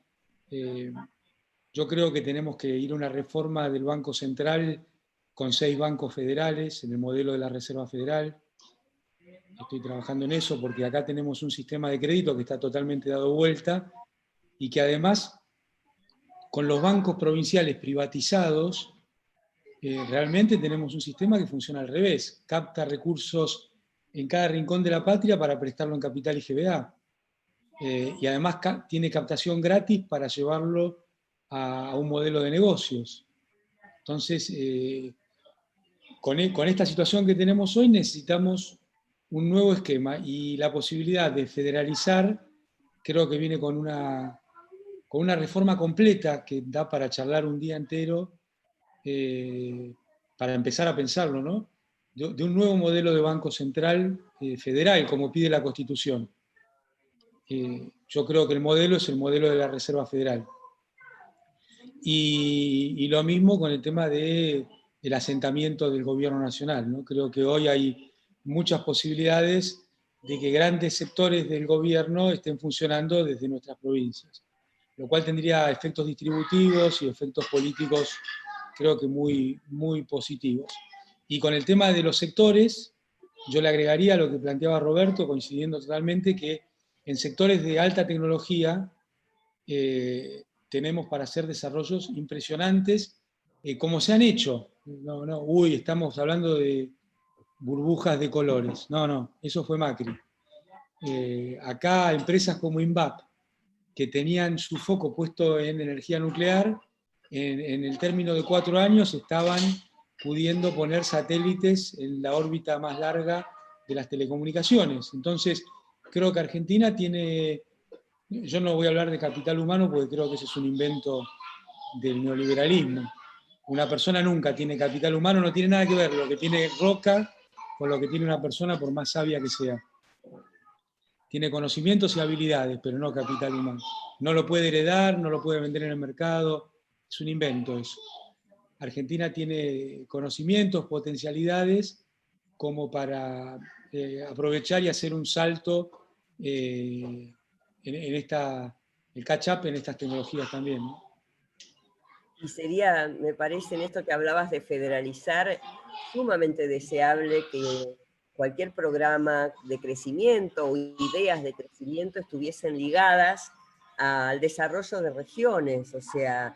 yo creo que tenemos que ir a una reforma del Banco Central con 6 bancos federales, en el modelo de la Reserva Federal. Estoy trabajando en eso porque acá tenemos un sistema de crédito que está totalmente dado vuelta y que además, con los bancos provinciales privatizados, realmente tenemos un sistema que funciona al revés. Capta recursos en cada rincón de la patria para prestarlo en capital y GBA. Y además tiene captación gratis para llevarlo a un modelo de negocios. Entonces, con esta situación que tenemos hoy necesitamos un nuevo esquema y la posibilidad de federalizar creo que viene con una reforma completa que da para charlar un día entero, para empezar a pensarlo, ¿no? De un nuevo modelo de Banco Central federal, como pide la Constitución. Yo creo que el modelo es el modelo de la Reserva Federal. Y lo mismo con el tema del asentamiento del gobierno nacional, ¿no? Creo que hoy hay muchas posibilidades de que grandes sectores del gobierno estén funcionando desde nuestras provincias, lo cual tendría efectos distributivos y efectos políticos, creo que muy, muy positivos. Y con el tema de los sectores, yo le agregaría lo que planteaba Roberto, coincidiendo totalmente, que en sectores de alta tecnología tenemos para hacer desarrollos impresionantes, como se han hecho. Estamos hablando de burbujas de colores. No, eso fue Macri. Acá empresas como INVAP, que tenían su foco puesto en energía nuclear, en el término de 4 años estaban pudiendo poner satélites en la órbita más larga de las telecomunicaciones. Entonces, creo que Argentina tiene... Yo no voy a hablar de capital humano porque creo que ese es un invento del neoliberalismo. Una persona nunca tiene capital humano, no tiene nada que ver lo que tiene Roca con lo que tiene una persona por más sabia que sea. Tiene conocimientos y habilidades, pero no capital humano. No lo puede heredar, no lo puede vender en el mercado, es un invento eso. Argentina tiene conocimientos, potencialidades como para aprovechar y hacer un salto en el catch-up en estas tecnologías también, ¿no? Y sería, me parece, en esto que hablabas de federalizar, sumamente deseable que cualquier programa de crecimiento o ideas de crecimiento estuviesen ligadas al desarrollo de regiones, o sea,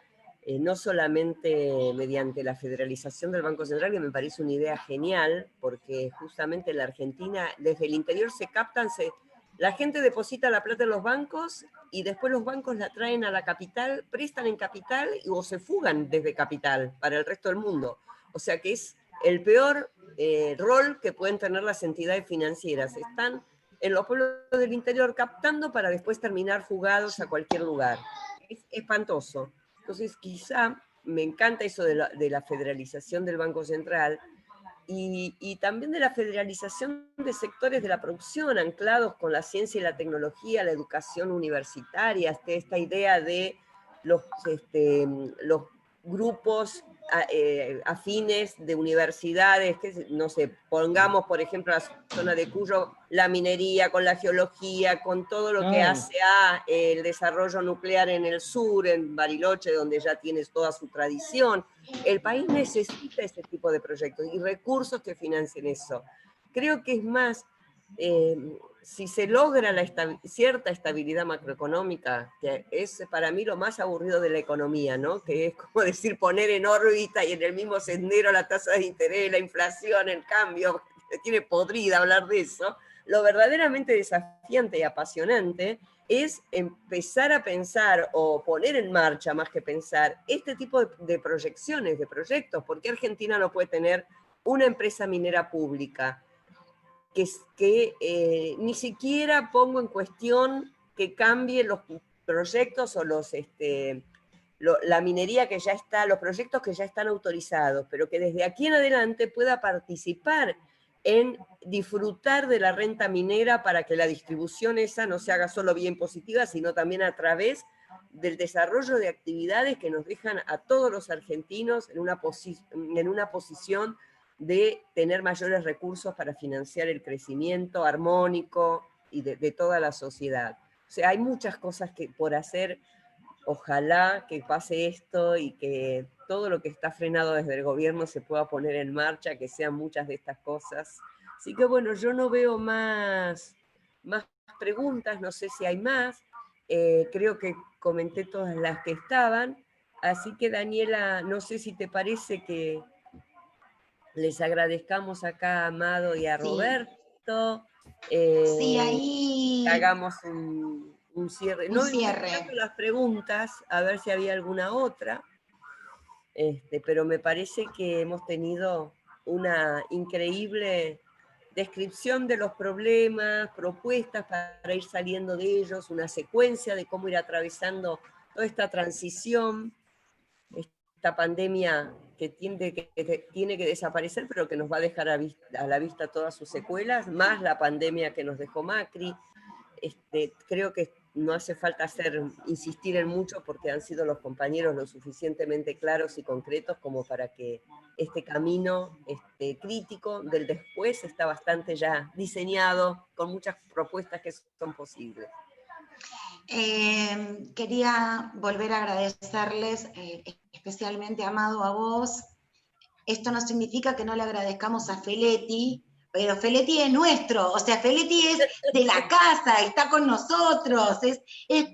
no solamente mediante la federalización del Banco Central, que me parece una idea genial, porque justamente en la Argentina, desde el interior se captan, la gente deposita la plata en los bancos y después los bancos la traen a la capital, prestan en capital o se fugan desde capital para el resto del mundo. O sea que es el peor rol que pueden tener las entidades financieras. Están en los pueblos del interior captando para después terminar fugados a cualquier lugar. Es espantoso. Entonces quizá me encanta eso de la federalización del Banco Central, y también de la federalización de sectores de la producción anclados con la ciencia y la tecnología, la educación universitaria, esta idea de los grupos afines de universidades, que no sé, pongamos por ejemplo la zona de Cuyo, la minería, con la geología, con todo lo que hace a el desarrollo nuclear en el sur, en Bariloche, donde ya tienes toda su tradición. El país necesita ese tipo de proyectos y recursos que financien eso. Creo que es más, si se logra cierta estabilidad macroeconómica, que es para mí lo más aburrido de la economía, ¿no? Que es como decir poner en órbita y en el mismo sendero la tasa de interés, la inflación, el cambio, tiene podrida hablar de eso, Lo verdaderamente desafiante y apasionante es empezar a pensar o poner en marcha, más que pensar, este tipo de proyecciones, de proyectos. ¿Por qué Argentina no puede tener una empresa minera pública? Que ni siquiera pongo en cuestión que cambie los proyectos o la minería que ya está, los proyectos que ya están autorizados, pero que desde aquí en adelante pueda participar en disfrutar de la renta minera para que la distribución esa no se haga solo vía impositiva, sino también a través del desarrollo de actividades que nos dejan a todos los argentinos en una posición de tener mayores recursos para financiar el crecimiento armónico y de toda la sociedad. O sea, hay muchas cosas por hacer. Ojalá que pase esto y que todo lo que está frenado desde el gobierno se pueda poner en marcha, que sean muchas de estas cosas. Así que bueno, yo no veo más preguntas, no sé si hay más. Creo que comenté todas las que estaban. Así que Daniela, no sé si te parece que les agradezcamos acá a Amado y a Roberto. Sí, ahí hagamos un cierre. Un No cierre. investigando las preguntas, a ver si había alguna otra, pero me parece que hemos tenido una increíble descripción de los problemas, propuestas para ir saliendo de ellos, una secuencia de cómo ir atravesando toda esta transición, esta pandemia que tiene que desaparecer, pero que nos va a dejar a la vista todas sus secuelas, más la pandemia que nos dejó Macri. Creo que no hace falta insistir en mucho porque han sido los compañeros lo suficientemente claros y concretos como para que este camino crítico del después está bastante ya diseñado, con muchas propuestas que son posibles. Quería volver a agradecerles, especialmente, Amado, a vos. Esto no significa que no le agradezcamos a Feletti, pero Feletti es nuestro, o sea, Feletti es de la casa, está con nosotros, es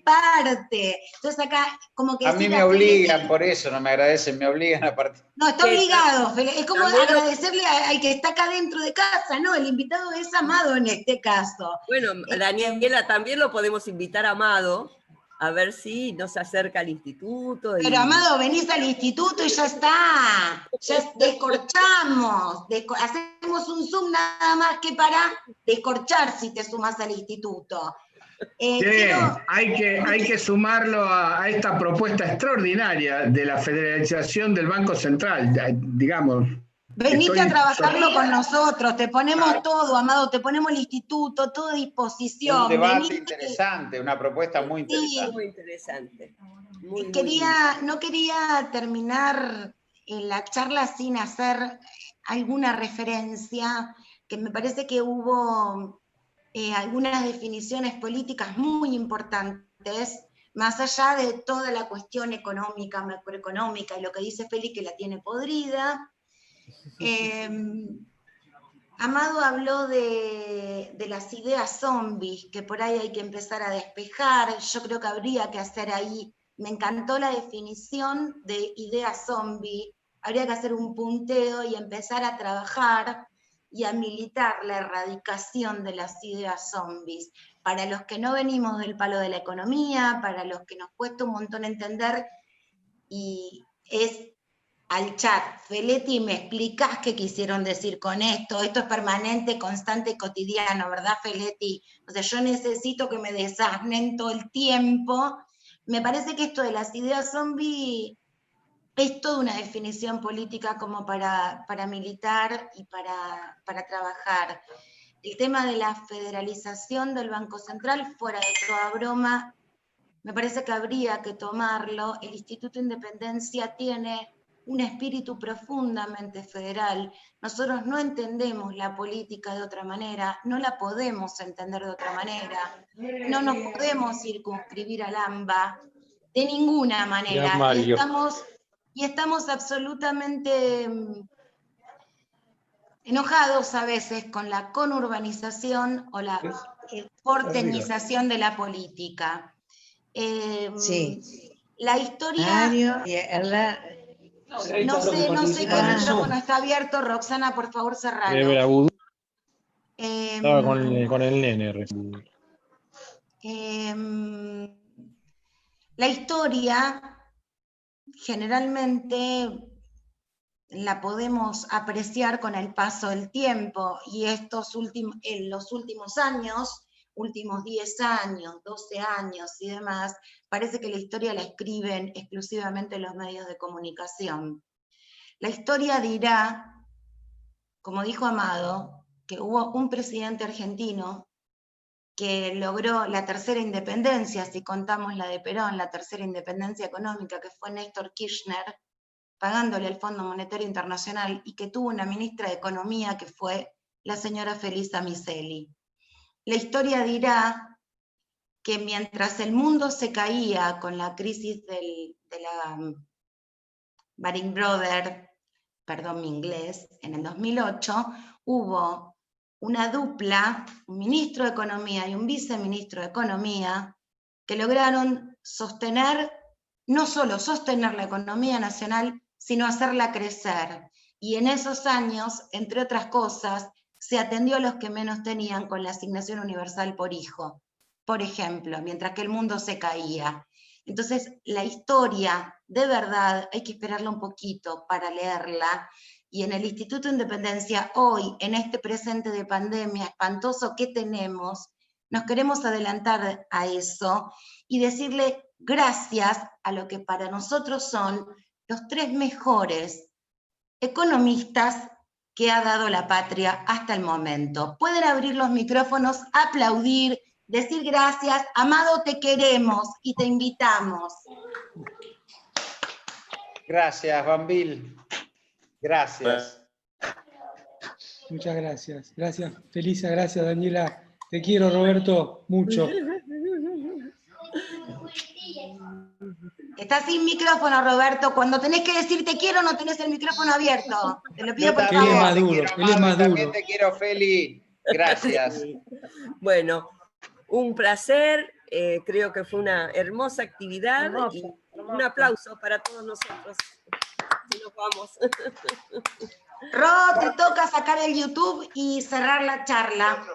parte. Entonces acá, como que... A mí me obligan, por eso no me agradecen, me obligan a partir. No, está obligado, es como agradecerle al que está acá dentro de casa, ¿no? El invitado es Amado en este caso. Bueno, Daniela, también lo podemos invitar a Amado, a ver si nos acerca al instituto. Pero Amado, venís al instituto y ya está, ya descorchamos, hacemos un Zoom nada más que para descorchar si te sumas al instituto. Hay que sumarlo a esta propuesta extraordinaria de la federalización del Banco Central, digamos. Venite a trabajarlo con nosotros, te ponemos todo, Amado, te ponemos el instituto, todo a disposición. Un debate interesante, una propuesta muy interesante. Sí, muy interesante. No quería terminar la charla sin hacer alguna referencia, que me parece que hubo algunas definiciones políticas muy importantes, más allá de toda la cuestión económica, macroeconómica, y lo que dice Feli que la tiene podrida. Amado habló de las ideas zombies, que por ahí hay que empezar a despejar. Yo creo que habría que hacer ahí, me encantó la definición de idea zombie, habría que hacer un punteo y empezar a trabajar y a militar la erradicación de las ideas zombies. Para los que no venimos del palo de la economía, para los que nos cuesta un montón entender, y es al chat, Feletti, ¿me explicás qué quisieron decir con esto? Esto es permanente, constante y cotidiano, ¿verdad, Feletti? O sea, yo necesito que me desasnen todo el tiempo. Me parece que esto de las ideas zombie es toda una definición política como para militar y para trabajar. El tema de la federalización del Banco Central, fuera de toda broma, me parece que habría que tomarlo. El Instituto Independencia tiene un espíritu profundamente federal. Nosotros no entendemos la política de otra manera, no la podemos entender de otra manera, no nos podemos circunscribir al AMBA de ninguna manera. Y estamos absolutamente enojados a veces con la conurbanización o la porteñización de la política. Sí. La historia... No sé, que el micrófono está abierto. Roxana, por favor, cerralo. Estaba con el nene recién. La historia generalmente la podemos apreciar con el paso del tiempo, y en los últimos años, últimos 10 años, 12 años y demás, parece que la historia la escriben exclusivamente los medios de comunicación. La historia dirá, como dijo Amado, que hubo un presidente argentino que logró la tercera independencia, si contamos la de Perón, la tercera independencia económica, que fue Néstor Kirchner, pagándole al Fondo Monetario Internacional, y que tuvo una ministra de Economía que fue la señora Felisa Micheli. La historia dirá que mientras el mundo se caía con la crisis de la Baring Brothers, perdón mi inglés, en el 2008, hubo una dupla, un ministro de Economía y un viceministro de Economía, que lograron sostener, no solo sostener la economía nacional, sino hacerla crecer. Y en esos años, entre otras cosas, se atendió a los que menos tenían con la asignación universal por hijo, por ejemplo, mientras que el mundo se caía. Entonces, la historia, de verdad, hay que esperarla un poquito para leerla, y en el Instituto de Independencia, hoy, en este presente de pandemia espantoso que tenemos, nos queremos adelantar a eso y decirle gracias a lo que para nosotros son los 3 mejores economistas que ha dado la patria hasta el momento. Pueden abrir los micrófonos, aplaudir, decir gracias. Amado, te queremos y te invitamos. Gracias, Bambil. Gracias. Muchas gracias. Gracias, Felisa, gracias, Daniela. Te quiero, Roberto, mucho. Estás sin micrófono, Roberto. Cuando tenés que decir te quiero, no tenés el micrófono abierto. Te lo pido por favor. Él es maduro, él es maduro. También te quiero, Feli. Gracias. Bueno, un placer. Creo que fue una hermosa actividad. Y un aplauso para todos nosotros. Y nos vamos. Ro, te toca sacar el YouTube y cerrar la charla.